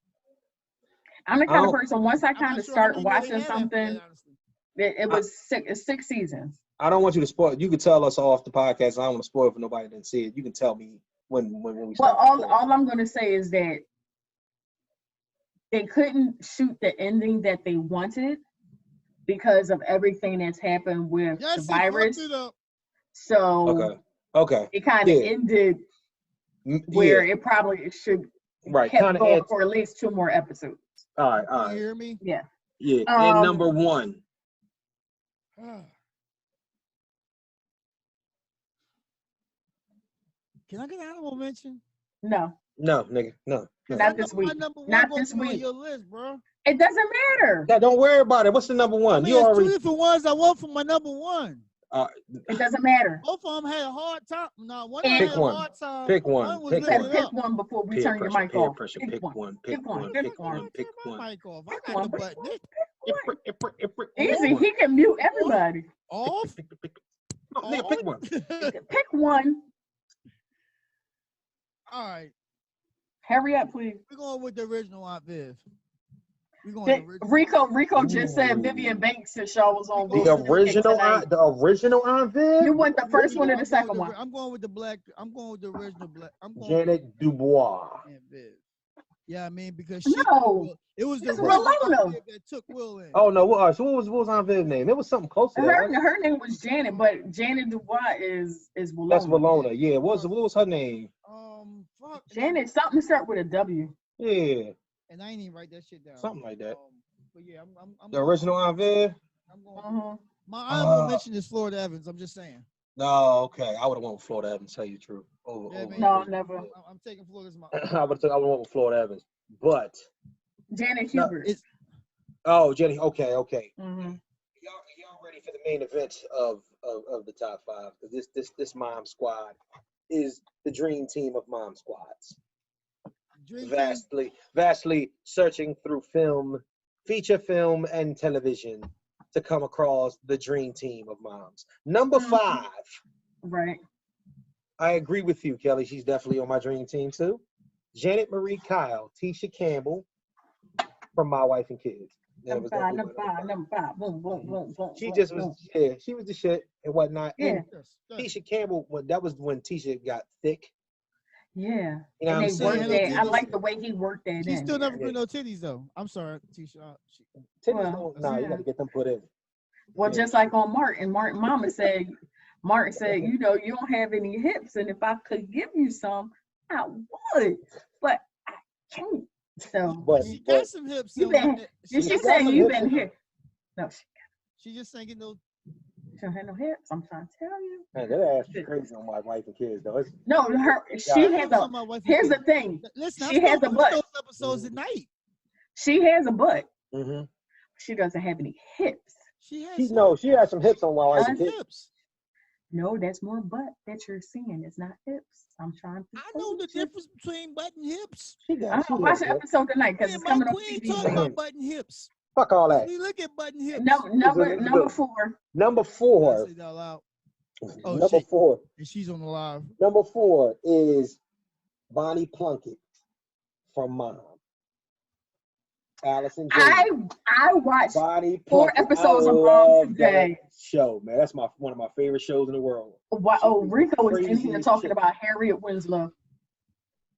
I'm the kind of person, once I kind of start watching something, it was 6 seasons. I don't want you to spoil it. You can tell us off the podcast. I don't want to spoil it for nobody that didn't see it. You can tell me when we start. Well, all I'm going to say is that they couldn't shoot the ending that they wanted because of everything that's happened with the virus. So okay, it kind of ended where it probably should kept going for at least 2 more episodes. All right. You hear me? Yeah. And number 1. Can I get an honorable mention? No. No, nigga. No. Not this week. Not this week. Your list, bro. It doesn't matter. No, don't worry about it. What's the number 1? I mean, it's 2 different ones I want for my number 1. It doesn't matter. Both of them had a hard time. No, one had a hard time. Pick one. Pick one before we turn your mic off. Pick one. Pick one. Mic off. I got the button. Easy. He can mute everybody. Off. No, pick one. Pick one. All right. Hurry up, please. We're going with the original Aunt Viv. Rico just said Vivian Banks' show was on. The original Aunt Viv? You want the first one or the second one? I'm going with the original black. Janet Dubois. Aunt Viv. Yeah, I mean, because it was the original that took Will in. Oh no, so what was Aunt Viv's name? It was something close to that. Her name was Janet, but Janet Dubois is Willona. That's Willona. Yeah. What was her name? Fuck. Janet, something start with a W. Yeah. And I ain't even write that shit down. Something like that. But yeah, I'm the original Aunt Viv. I'm going. My honorable mention is Florida Evans. I'm just saying. No, okay. I would have went with Florida Evans. Tell you the truth. No, never. I'm taking Florida's. I would have went with Florida Evans, but Janet Hubert. Janet. Okay. Mm-hmm. Y'all ready for the main event of the top 5? Because this mom squad is the dream team of mom squads. Vastly searching through film, feature film, and television to come across the dream team of moms. Number 5. Right. I agree with you, Kelly. She's definitely on my dream team too. Janet Marie Kyle, Tisha Campbell from My Wife and Kids. Number five. Boom, boom, boom, boom. She just was, she was the shit and whatnot. Yeah. And Tisha Campbell, that was when Tisha got thick. Yeah. You know and they worked that. I like the way he worked that. She still never put no titties though. I'm sorry, Tisha. Titties you gotta get them put in. Well, just like on Martin Mama said, Martin said, you know, you don't have any hips, and if I could give you some, I would, but I can't. So she got some hips. She saying you've been here. No, she just saying no. She don't have no hips. I'm trying to tell you. Man, that ass is crazy on my wife and kids though. No, she has a. Here's the thing. Listen, she has a butt. Those episodes at night. She has a butt. Mm-hmm. She doesn't have any hips. She has some hips on my wife and kids. Hips. No, that's more butt that you're seeing. It's not hips. I'm trying to. I know the difference between butt and hips. I'm gonna watch the episode tonight because it's coming on TV. Talking about butt and hips. Fuck all that. You look at butt and hips. Number four. Number 4. Number 4. And she's on the live. Number 4 is Bonnie Plunkett from Mom. Allison Janney. I watched 4 episodes of Mom today. Show, man, that's one of my favorite shows in the world. Rico was in here talking about Harriet Winslow.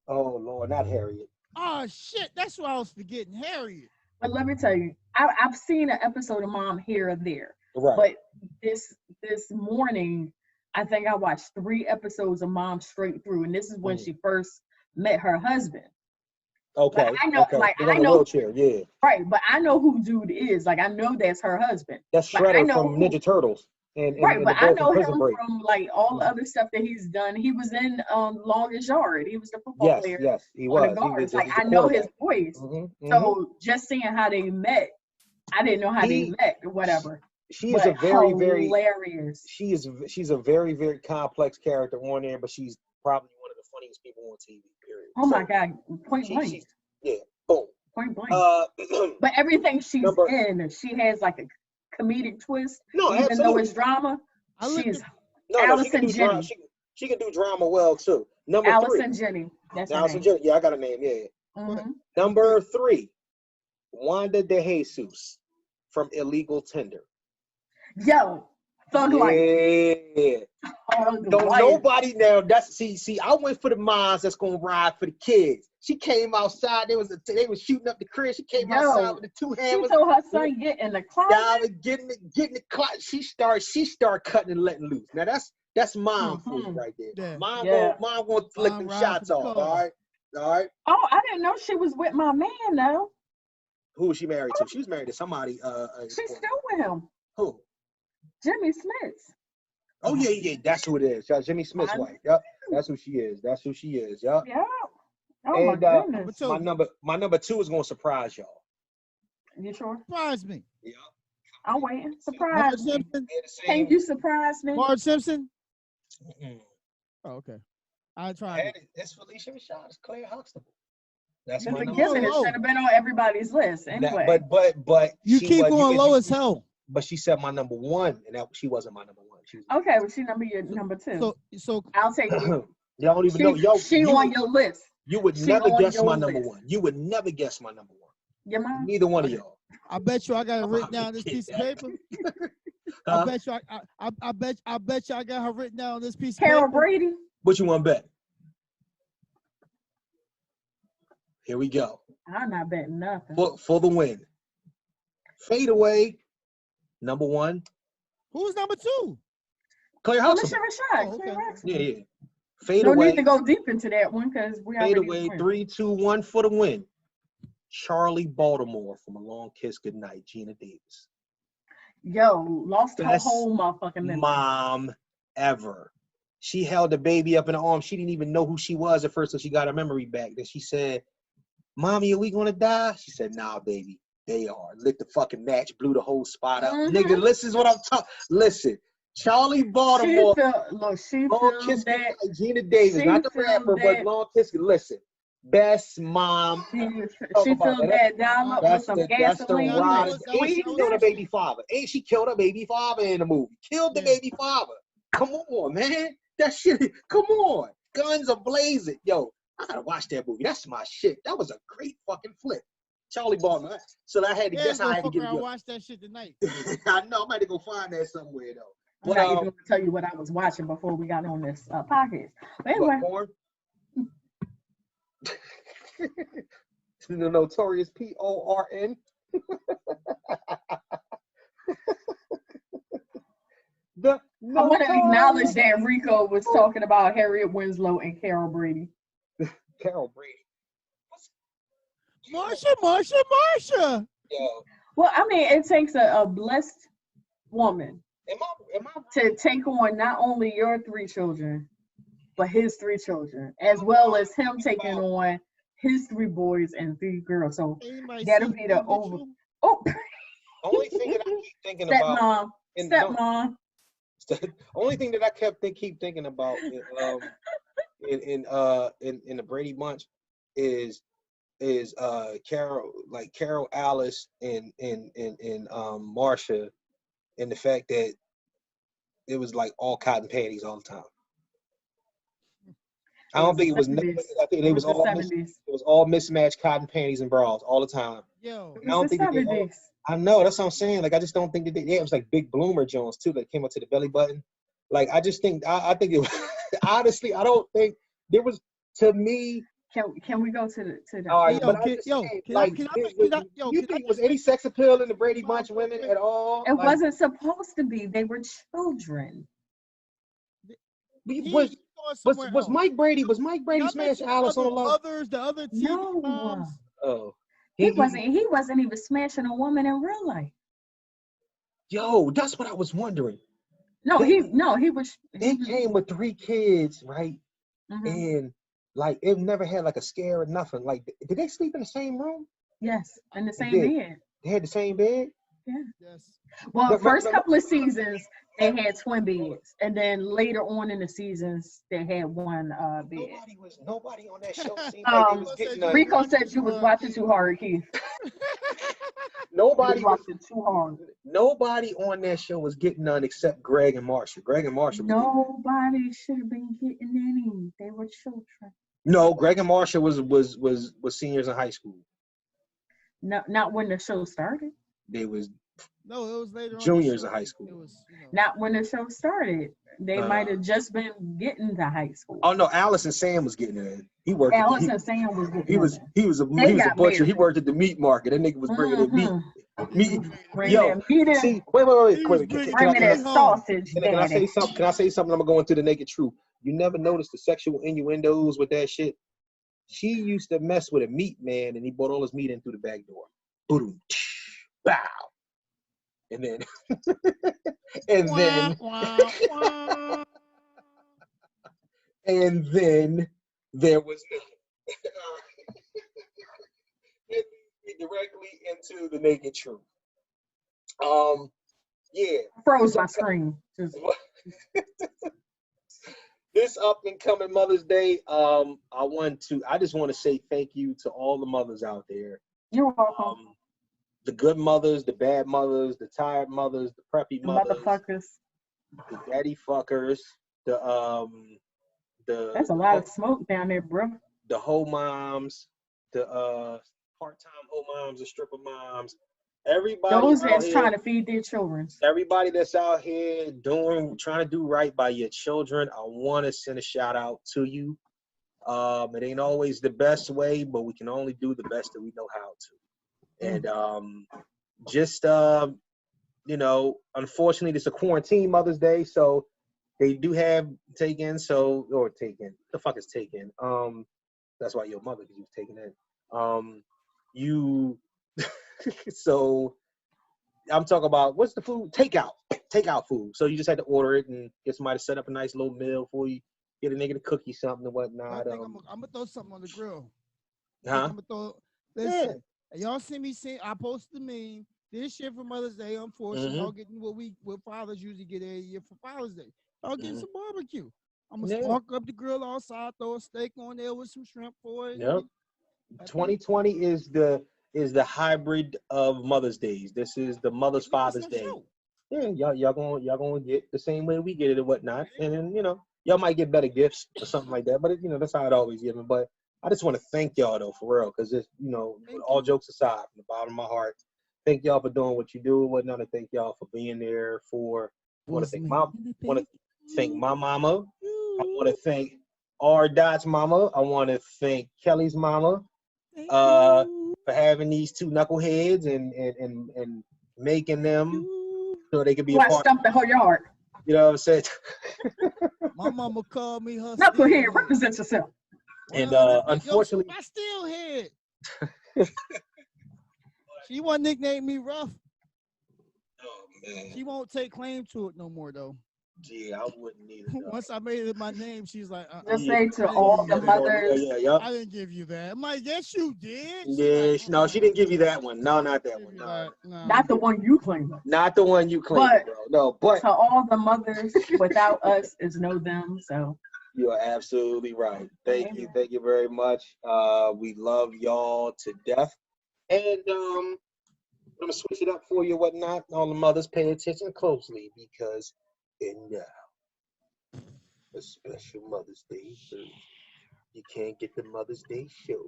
Oh Lord, not Harriet. Oh shit, that's what I was forgetting, Harriet. But let me tell you, I've seen an episode of Mom here or there. Right. But this morning, I think I watched 3 episodes of Mom straight through, and this is when she first met her husband. Okay. Like, I know, like I know, wheelchair, yeah. Right, but I know who dude is. Like I know that's her husband. That's Shredder from Ninja Turtles. Right, but I know him from like all the other stuff that he's done. He was in Longest Yard. He was the football player. Yes, he was. Guards. Like I know his voice. So just seeing how they met, I didn't know how they met or whatever. She is a very, very hilarious. She's a very, very complex character on there, but she's probably one of the funniest people on TV. Period. Oh my God! Point blank. Yeah. Boom. Point blank. But everything she's in, she has like a comedic twist. No, even though it's drama, she's Allison Janney. She can do drama well too. Number Allison 3. Janney. That's Allison Janney. Yeah, I got a name. Yeah. Mm-hmm. Number 3, Wanda De Jesus from Illegal Tender. Yo, Thug Life. Yeah. Don't nobody now. That's see. I went for the moms that's gonna ride for the kids. She came outside. They was shooting up the crib. She came outside with the 2 hammers. She told her son get in the closet. Getting the closet. She start cutting and letting loose. Now that's mom food right there. Yeah. Mom gonna flick them shots off. All right. Oh, I didn't know she was with my man though. Who was she married to? She was married to somebody. She's still with him. Who? Jimmy Smith. Oh yeah, that's who it is. Jimmy Smith's wife. Yep, that's who she is. Yep. Yeah. Oh my goodness. My number 2 is gonna surprise y'all. You sure? Surprise me. Yeah. I'm waiting. Surprise me. Can you surprise me? Marge Simpson. Oh, okay. I tried. It's Felicia Rashad. It's Claire Huxtable. That's my number 1. It should have been on everybody's list anyway. But you keep going low as hell. But she said my number 1, and she wasn't my number 1. Okay, well she number 2. So I'll take it. Y'all don't even know. Yo, she on your list. You would never guess my number 1. You would never guess my number 1. Your mom? Neither one of y'all. I bet you I got it written down on this piece of paper. I bet you I got her written down on this piece of paper. Carol Brady. What you want to bet? Here we go. I'm not betting nothing. For the win. Fade Away, number 1. Who's number 2? Claire Huxtable. Rashad. Claire Huxtable. Yeah. Fade No Away. need to go deep into that one because we Fade already Away, 3, 2, 1 for the win. Charlie Baltimore from A Long Kiss Goodnight, Gina Davis. Yo, lost her whole motherfucking memory. Mom ever. She held the baby up in her arms. She didn't even know who she was at first until she got her memory back. Then she said, "Mommy, are we gonna die?" She said, "Nah, baby, they are." Lit the fucking match, blew the whole spot up. Nigga, listen to what I'm talking. Listen, Charlie Baltimore. She Long Kiss Goodnight, Gina Davis, not the rapper, but Long Kiss. Listen, best mom. She filled that down up with some gasoline. Ain't she killed her baby father? Ain't she killed her baby father in the movie? Killed the baby father. Come on, man. That shit. Come on. Guns are blazing. Yo, I gotta watch that movie. That's my shit. That was a great fucking flick. Charlie bought me. So I had to guess how I had to get it. I watched that shit tonight. I know. I'm about to go find that somewhere though. I'm not even going to tell you what I was watching before we got on this podcast. But anyway. Porn? The notorious PORN. I want to acknowledge that Rico was talking about Harriet Winslow and Carol Brady. Carol Brady. Marsha. Yo. Well, I mean, it takes a blessed woman to take on not only your 3 children, but his 3 children, as well as him taking on his 3 boys and 3 girls. So that'll be the over. Oh. Only thing that I keep thinking about. Stepmom. Only thing that I keep thinking about in the Brady Bunch is Carol, like Carol, Alice, and Marsha, and the fact that it was like all cotton panties all the time. I don't think it was. I think it was all. It was all mismatched cotton panties and bras all the time. Yo, I don't think I know, that's what I'm saying. Like, I just don't think that it was like big bloomer Jones too that came up to the belly button. Like, I just think I think it was honestly, I don't think there was, to me. Can we go to the all right, you think was any sex appeal in the Brady Bunch women at all? It wasn't supposed to be. They were children. Was Mike Brady smashed Alice on the low? The other TV no. moms. Oh. He wasn't even smashing a woman in real life. Yo, that's what I was wondering. He was. They came with 3 kids, right? Mm-hmm. And like it never had like a scare or nothing. Like, did they sleep in the same room? Yes, in the same bed. They had the same bed? Yeah. Yes. Well, the first couple of seasons they had twin beds, and then later on in the seasons they had one bed. Nobody on that show seemed like they was getting Rico said you was watching too hard, Keith. Nobody was watching too hard. Nobody on that show was getting none except Greg and Marsha. Nobody should have been getting any. They were children. No, Greg and Marsha was seniors in high school. No, not when the show started. They was. No, it was later. Juniors in high school. It was, not when the show started. They might have just been getting to high school. Oh no, Alice and Sam was getting in. He worked. Alice and Sam was getting. He was a butcher. Married. He worked at the meat market. That nigga was bringing in meat. Yo, see, wait. Bringing that sausage. Can I say something? Can I say something? I'm gonna go into the naked truth. You never noticed the sexual innuendos with that shit. She used to mess with a meat man, and he brought all his meat in through the back door. Boom, bow. And then, and then there was directly into the naked truth. Yeah. Froze my screen. This up and coming Mother's Day, I just want to say thank you to all the mothers out there. You're welcome. The good mothers, the bad mothers, the tired mothers, the preppy mothers, motherfuckers, the daddy fuckers, the That's a lot of smoke down there, bro. The hoe moms, the part-time hoe moms, the stripper moms, everybody. Those that's trying to feed their children. Everybody that's out here trying to do right by your children, I want to send a shout out to you. It ain't always the best way, but we can only do the best that we know how to. And unfortunately, it's a quarantine Mother's Day, so they do have take-in. The fuck is take-in? That's why your mother, because you was taking in. So I'm talking about what's the food? Takeout food. So you just had to order it and get somebody to set up a nice little meal for you. Get a nigga to cook you something and whatnot. I'm gonna throw something on the grill. Huh? Listen. Y'all see me say I posted a meme. This year for Mother's Day, unfortunately, y'all getting what fathers usually get every year for Father's Day. Y'all getting some barbecue. I'm gonna spark up the grill outside, throw a steak on there with some shrimp for it. Yep. 2020 is the hybrid of Mother's Days. This is the Mother's Father's Day. Yeah, y'all gonna get the same way we get it and whatnot, and then y'all might get better gifts or something like that. But that's how it always given. But I just want to thank y'all though, for real, because it's, all jokes aside, from the bottom of my heart, thank y'all for doing what you do and whatnot. And thank y'all for being there. I want to thank my mama. I want to thank R. Dot's mama. I want to thank Kelly's mama for having these two knuckleheads and making them so they could be a part. Stump the whole yard. You know what I'm saying? My mama called me her knucklehead. Represent yourself. And unfortunately, my steel head. She won't nickname me rough. Oh man. She won't take claim to it no more though. Gee, I wouldn't either. Once I made it my name, she's like, just say to all the mothers. I didn't give you that. I'm like, yes, you did. Yeah, no, she didn't give you that one. No, not that one. No. Not the one you claim. Not the one you claim, bro. No, but to all the mothers, without us is no them. So you are absolutely right. Thank you very much. We love y'all to death, and I'm gonna switch it up for you, whatnot. All the mothers, pay attention closely because now a special Mother's Day Thursday. You can't get the Mother's Day show,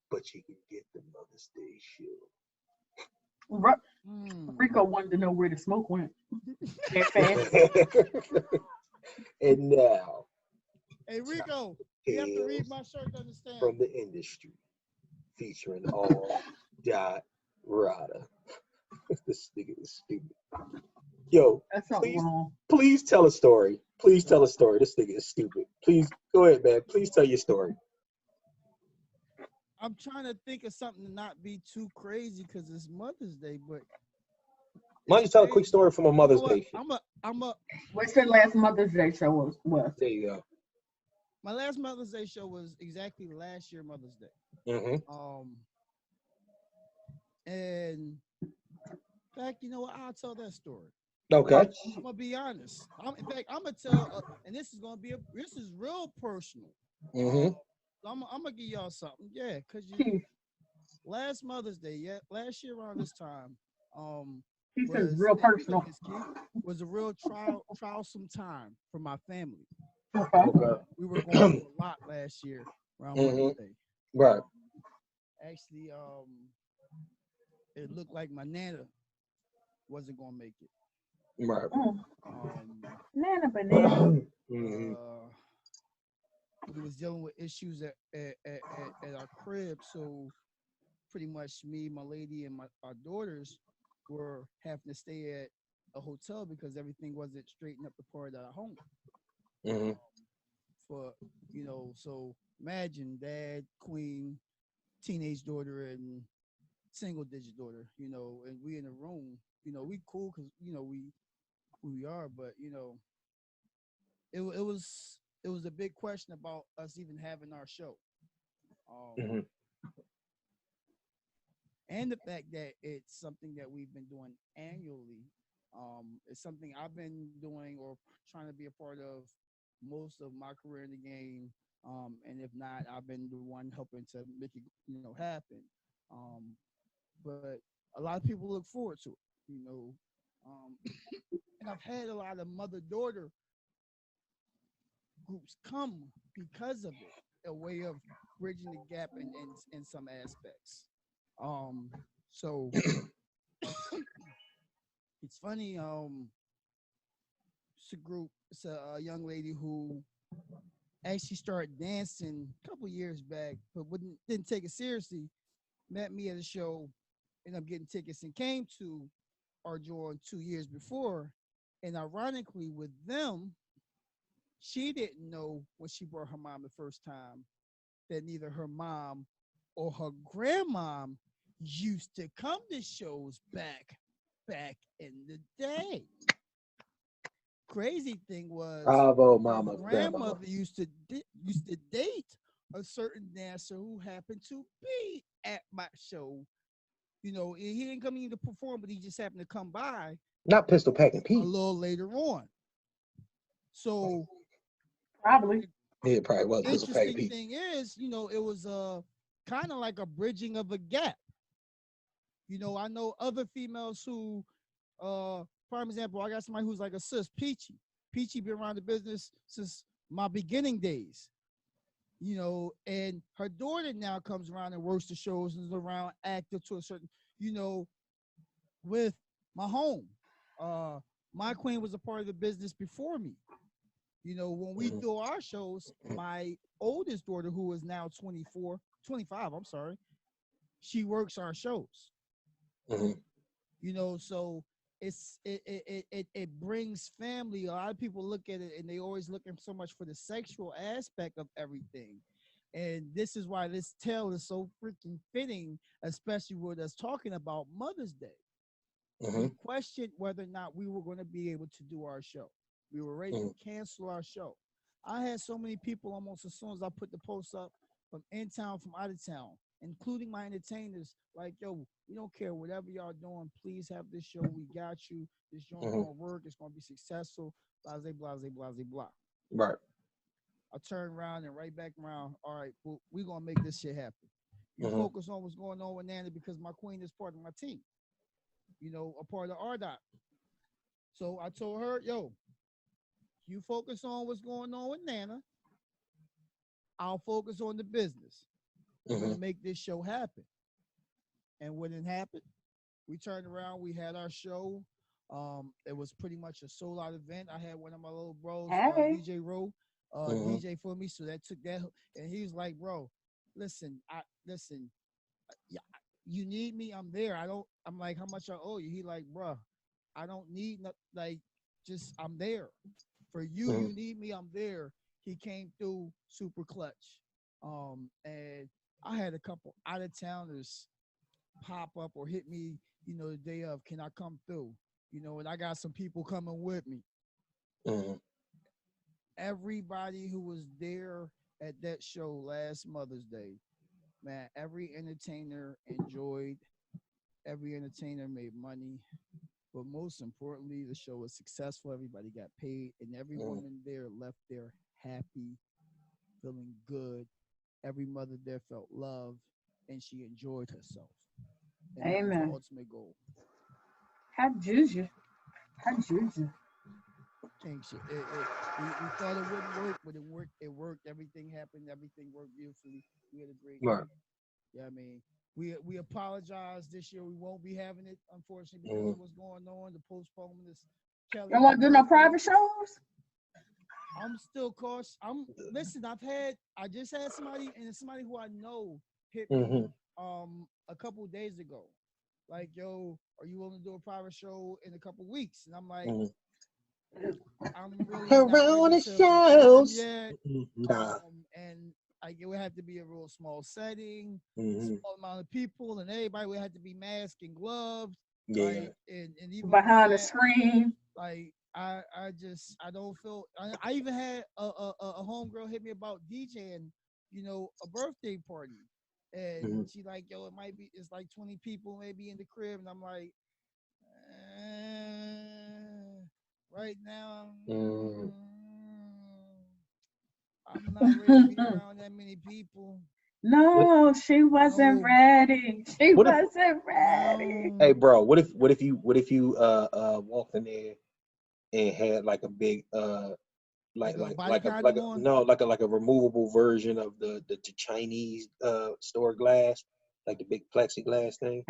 but you can get the Mother's Day show. Rico wanted to know where the smoke went. And now, hey Rico, you have to read my shirt to understand. From the industry, featuring all Dot Rada. This nigga is stupid. Yo, please tell a story. Please tell a story. This nigga is stupid. Please go ahead, man. Please tell your story. I'm trying to think of something to not be too crazy because it's Mother's Day, but why don't you tell a quick story from a Mother's Day? What's your last Mother's Day show was? There you go. My last Mother's Day show was exactly last year Mother's Day. Mm-hmm. And in fact, you know what? I'll tell that story. Okay. I'm gonna be honest. In fact, I'm gonna tell, and this is gonna be this is real personal. Mm-hmm. I'm gonna give y'all something, because last Mother's Day, last year around this time, was real personal. Was a real trialsome time for my family. Okay. We were going through a lot last year around Mother's Day. Right. Actually, it looked like my nana wasn't gonna make it. Right. Nana banana. We was dealing with issues at our crib, so pretty much me, my lady, and our daughters were having to stay at a hotel because everything wasn't straightened up the part of our home. Mm-hmm. So imagine dad, queen, teenage daughter, and single digit daughter, and we in a room, we cool because we are, but it was a big question about us even having our show. And the fact that it's something that we've been doing annually. It's something I've been doing or trying to be a part of most of my career in the game. And if not, I've been the one helping to make it, happen. But a lot of people look forward to it, and I've had a lot of mother-daughter groups come because of it, a way of bridging the gap in some aspects. So it's funny. It's a young lady who actually started dancing a couple years back, but didn't take it seriously. Met me at a show, ended up getting tickets, and came to our joint 2 years before. And ironically, with them, she didn't know when she brought her mom the first time that neither her mom or her grandmom used to come to shows back in the day. Crazy thing was, bravo, mama, grandmother used to date a certain dancer who happened to be at my show. He didn't come in to perform, but he just happened to come by. Not Pistol Packing Pete. A little later on. So probably. Yeah, it probably was Pistol Packing Pete. Interesting thing is, it was kind of like a bridging of a gap. I know other females who, prime example, I got somebody who's like a sis, Peachy. Peachy been around the business since my beginning days. you know, and her daughter now comes around and works the shows and is around active to a certain, you know, with my home. My queen was a part of the business before me. You know, when we do our shows, my oldest daughter, who is now 25, I'm sorry, she works our shows. You know, so it brings family. A lot of people look at it and they always looking so much for the sexual aspect of everything. And this is why this tale is so freaking fitting, especially with us talking about Mother's Day. We questioned whether or not we were going to be able to do our show. We were ready to cancel our show. I had so many people almost as soon as I put the post up from in town, from out of town, including my entertainers, like, yo, we don't care whatever y'all doing. Please have this show. We got you. This show is going to work. It's going to be successful. Blase, blase, blase, blah. Right. I turn around and right back around. All right, well, we're going to make this shit happen. You focus on what's going on with Nana because my queen is part of my team. You know, a part of RDOT. So I told her, yo, you focus on what's going on with Nana. I'll focus on the business. We're going to make this show happen. And when it happened, we turned around. We had our show. It was pretty much a sold-out event. I had one of my little bros, DJ Rowe, DJ for me. So that took that. And he was like, bro, listen, yeah, you need me, I'm there. I'm like, how much I owe you? He like, bro, I don't need just I'm there. For you, you need me, I'm there. He came through super clutch. And I had a couple out of towners pop up or hit me, you know, the day of, can I come through? You know, and I got some people coming with me. Everybody who was there at that show last Mother's Day, man, every entertainer enjoyed, every entertainer made money, but most importantly, the show was successful. Everybody got paid, and every woman there left there happy, feeling good. Every mother there felt love, and she enjoyed herself. And that was the ultimate goal. How juju. King shit. We thought it wouldn't work, but it worked. It worked. Everything happened. Everything worked beautifully. We had a great night. Yeah, I mean, we apologize this year. We won't be having it, unfortunately, because of what's going on. The postponement is Kelly. You want to do no private shows? I'm still cautious. I just had somebody who I know hit me a couple of days ago. Like, yo, are you willing to do a private show in a couple of weeks? And I'm like, I'm really around the shows yet. And like, it would have to be a real small setting, small amount of people, and everybody would have to be masked and gloved. Yeah. Like, and even behind the screen. Like, I don't feel. I even had a homegirl hit me about DJing, you know, a birthday party, and she like, yo, it's like 20 people maybe in the crib, and I'm like, right now, I'm not ready to be around that many people. No, she wasn't ready. She wasn't ready. Hey, bro, what if you walked in there and had like a big like a removable version of the Chinese store glass, like the big plexiglass thing.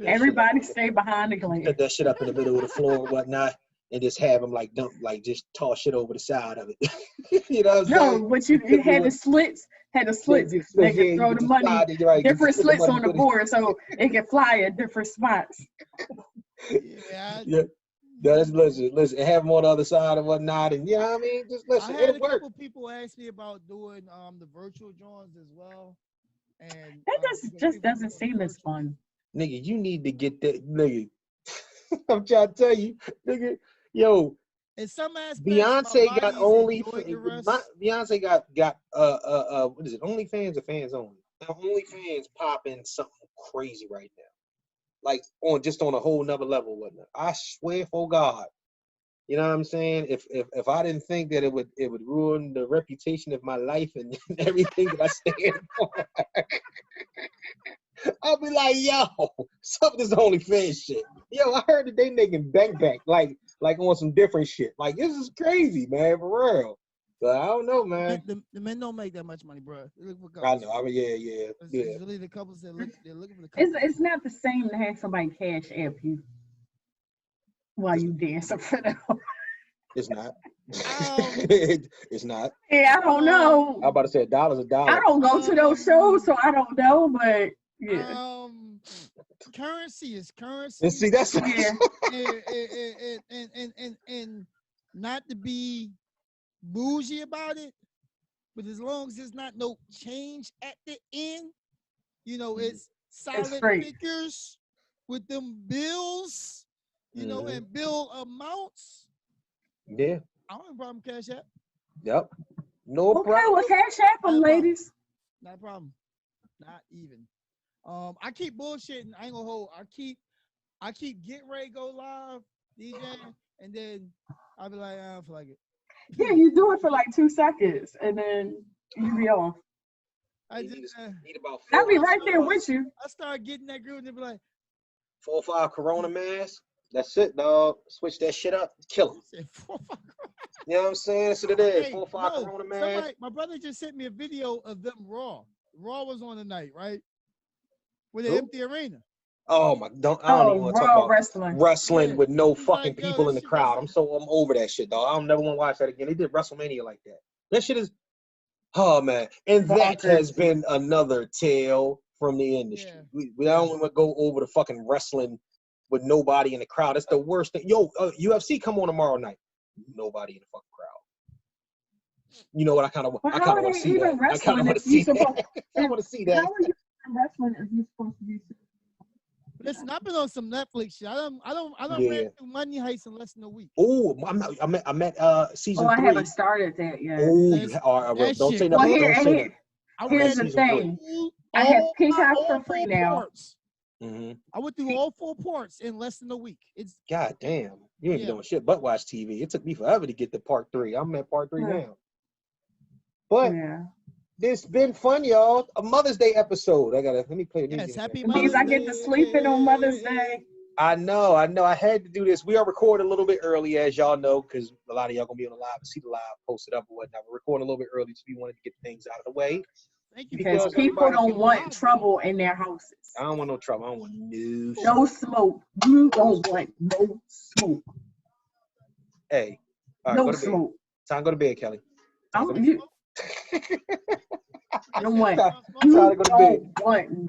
Everybody stay behind the glass. Set that shit up in the middle of the floor and whatnot, and just have them just toss shit over the side of it. You know what I'm saying? No, but you had the slits. They could throw the money, different slits on the board, so it can fly at different spots. Yeah. Listen, have them on the other side and whatnot, and you know what I mean? Just listen, it'll work. Couple people asked me about doing the virtual drawings as well. And that just doesn't seem as fun. Nigga, you need to get that, nigga. I'm trying to tell you, nigga, yo. In some aspects, Beyonce got Beyonce got what is it? OnlyFans or fans only? Now OnlyFans popping something crazy right now. Like on a whole nother level, whatnot. I swear for God. You know what I'm saying? If I didn't think that it would ruin the reputation of my life and everything that I stand for, I'll be like, yo, some of this OnlyFans shit. Yo, I heard that they making bank like on some different shit. Like, this is crazy, man, for real. But I don't know, man. The men don't make that much money, bro. They look for I know. I mean, yeah. It's really the couples that they're looking for the couples. It's not the same to have somebody cash app you while you dancing for them. It's not. It's not. Yeah, I don't know. I'm about to say $1 is $1. I don't go to those shows, so I don't know, but yeah. Currency is currency. And see, that's yeah. And not to be bougie about it, but as long as there's not no change at the end, you know, it's solid figures with them bills, you know, and bill amounts. Yeah. I don't have a problem with Cash App. Yep. No problem. Okay, well, Cash App them, ladies. Not a problem. Not even. I keep bullshitting. I ain't gonna hold. I keep getting ready to go live, DJ, and then I'll be like, I don't feel like it. Yeah, you do it for like 2 seconds, and then you be off. I just need about I'll be right there with you. I start getting that groove and they be like 4 or 5 Corona masks. That's it, dog. Switch that shit up. Kill them. 4 or 5 You know what I'm saying? That's what it is. Hey, 4 or 5 Corona masks. My brother just sent me a video of them Raw. Raw was on tonight, right? With an empty arena. Oh my! I don't even want to talk about wrestling with no fucking people in the crowd. I'm over that shit, dog. I don't never want to watch that again. They did WrestleMania like that. That shit is, oh man. And that has been another tale from the industry. Yeah. We don't want to go over the fucking wrestling with nobody in the crowd. That's the worst thing. Yo, UFC come on tomorrow night. Nobody in the fucking crowd. You know what? I kind of want to see that. I kind of want to see that. I want to see that. How are you wrestling if you're supposed to be? Listen, I've been on some Netflix shit. I don't ran through Money Heist in less than a week. Oh, I'm at season 3. I haven't started that yet. Oh, don't say nothing. Don't say that. Here's the thing. I have Peacock for free now. I went through all 4 parts in less than a week. It's God damn. You ain't doing shit but watch TV. It took me forever to get to part 3. I'm at part 3 now. But it's been fun, y'all. A Mother's Day episode. Let me play music. Yes, happy Mother's Day. I get to sleep in on Mother's Day. I know. I had to do this. We are recording a little bit early, as y'all know, because a lot of y'all gonna be on the live and see the live posted up or whatnot. We're recording a little bit early, so we wanted to get things out of the way. Thank you. Because people don't want trouble in their houses. I don't want no trouble. I don't want no smoke. You don't want no smoke. Hey, all right, no go to bed. smoke. Time to go to bed, Kelly. I don't want.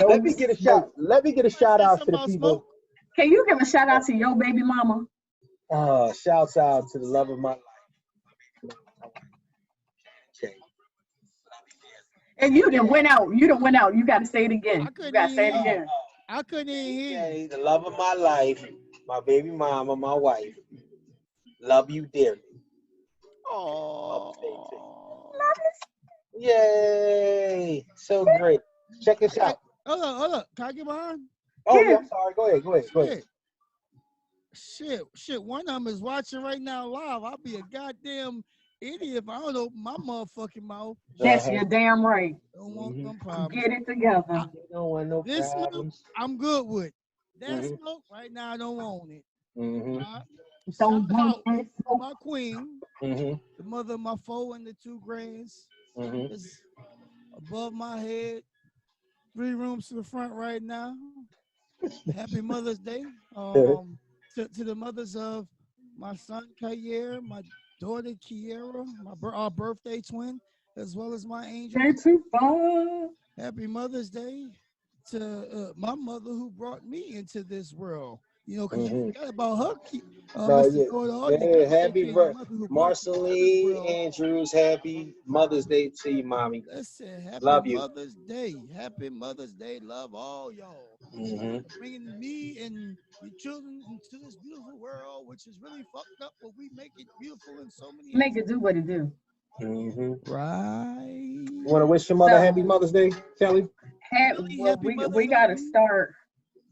Let me get a shot. Let me get a shout out to the people. Can you give a shout out to your baby mama? Shouts out to the love of my life. Okay. And you done went out. You got to say it again. You got to say it again. I couldn't even hear you. The love of my life, my baby mama, my wife. Love you dearly. Oh. Yay! So great. Check this out. Hold up. Can I get behind? Oh, yeah, I'm sorry. Go ahead. Shit. One of them is watching right now live. I'll be a goddamn idiot if I don't open my motherfucking mouth. That's your damn right. Don't want no problems. Get it together. Don't want no this problems. Smoke, I'm good with. That smoke right now, I don't want it. Don't want that smoke. My queen, the mother of my 4 and the 2 grands, is above my head. 3 rooms to the front right now. Happy Mother's Day. To the mothers of my son Kayer, my daughter Kiera, our birthday twin, as well as my angel. Happy Mother's Day to my mother who brought me into this world. You know, because you forgot about her. Happy birthday, Marceline Andrews. Happy Mother's Day to you, mommy. Listen, happy love you. Mother's Day. Happy Mother's Day. Love all y'all. Bringing me and your children into this beautiful world, which is really fucked up, but we make it beautiful in so many. Make it do what it do. Right. You want to wish your mother happy Mother's Day, Kelly? We gotta start.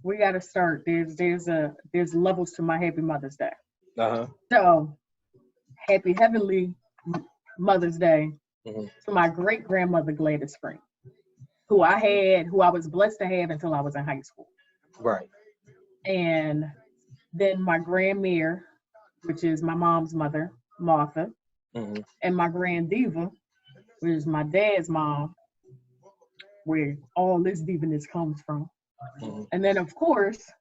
We gotta start. There's levels to my happy Mother's Day. So happy heavenly Mother's Day to my great grandmother Gladys Spring, who I was blessed to have until I was in high school. Right. And then my grandmere, which is my mom's mother, Martha. and my grand diva, which is my dad's mom, where all this divaness comes from. And then, of course,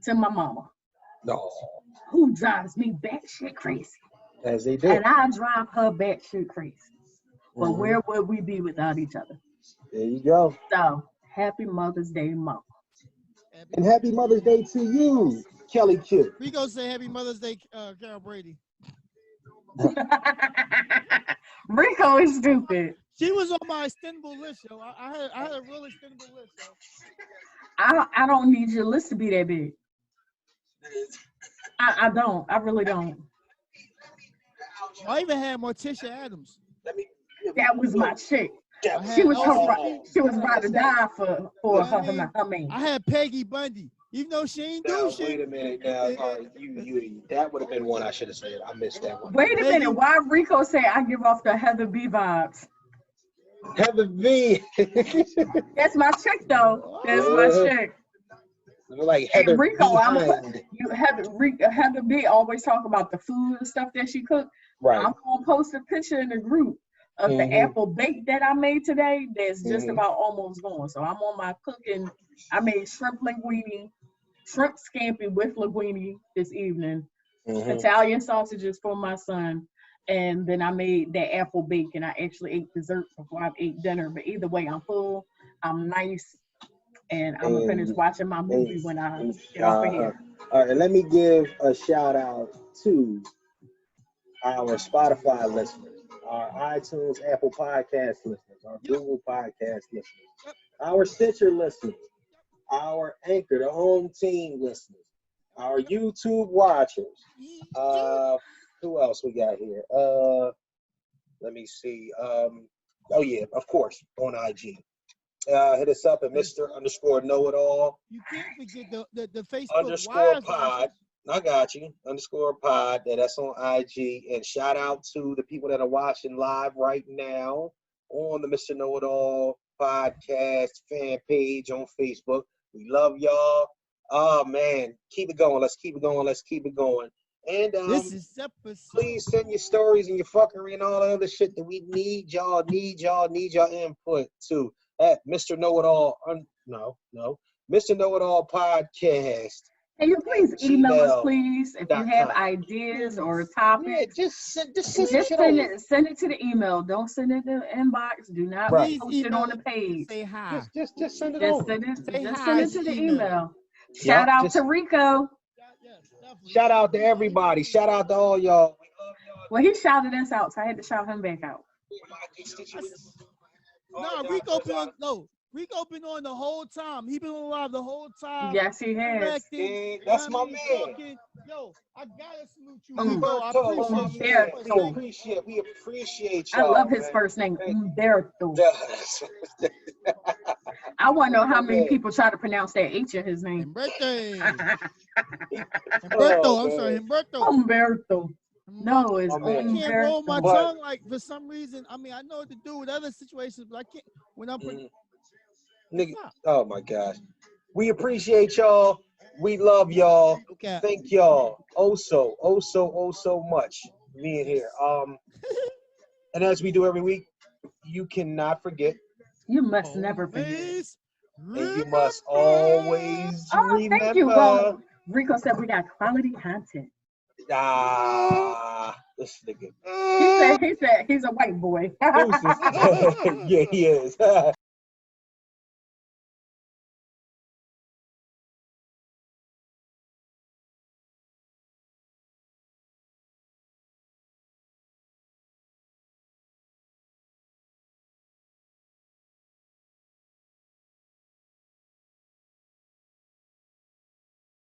to my mama, who drives me batshit crazy. As they do. And I drive her batshit crazy. But where would we be without each other? There you go. So, happy Mother's Day, Mama. And happy Mother's Day to you, Kelly Q. We gonna say happy Mother's Day, Carol Brady. Rico is stupid. She was on my extendable list, yo. I had a real extendable list, yo. I don't need your list to be that big. I don't. I really don't. I even had Morticia Adams. That was my chick. She was about to die for her man. I had Peggy Bundy. Even though she ain't do shit. Wait a minute now. That would have been one I should have said. I missed that one. Wait a minute. Why Rico say I give off the Heather B vibes? Heather B. That's my chick, though. That's my chick. Like Heather Rico, Heather B always talk about the food and stuff that she cooked. Right. I'm gonna post a picture in the group of the apple bake that I made today. That's just about almost gone. So I'm on my cooking. I made shrimp scampi with linguine this evening. Italian sausages for my son. And then I made that apple bake, and I actually ate dessert before I ate dinner. But either way, I'm full. I'm nice. And I'm going to finish watching my movie when I get off of here. All right, let me give a shout out to our Spotify listeners, our iTunes, Apple Podcast listeners, our Google Podcast listeners, our Stitcher listeners, our Anchor, the home team listeners, our YouTube watchers. Who else we got here? Let me see. Oh yeah, of course, on IG. Hit us up at Mr._KnowItAll. You can't forget the Facebook _pod. I got you. _pod. That's on IG. And shout out to the people that are watching live right now on the Mr. Know-It-All podcast fan page on Facebook. We love y'all. Oh man, keep it going. Let's keep it going. Let's keep it going. And this is episode. Please send your stories and your fuckery and all the other shit that we need y'all input to at Mr. Know-It-All. Mr. Know-It-All podcast. Can you please email us, please, if you have ideas or topics? Yeah, just send it to the email. Don't send it to the inbox. Do not post it on the page. Say hi. Just send it over. Send it to the email. Shout out to Rico. Shout out to everybody. Shout out to all y'all. Well, he shouted us out, so I had to shout him back out. Rico been on the whole time. He been on live the whole time. Yes, he has. That's my man. Yo, I gotta salute you, Rico. We appreciate y'all. I love his first name, Umberto. I want to know how many people try to pronounce that H in his name. Umberto. No, it's I can't roll my tongue like for some reason. I mean, I know what to do with other situations, but I can't when I'm nigga. Oh my gosh. We appreciate y'all. We love y'all. Okay. Thank y'all so much for being here. And as we do every week, you cannot forget. You must never forget. And you must always remember. Thank you. Well, Rico said we got quality content. This nigga. He said he's a white boy. Yeah, he is.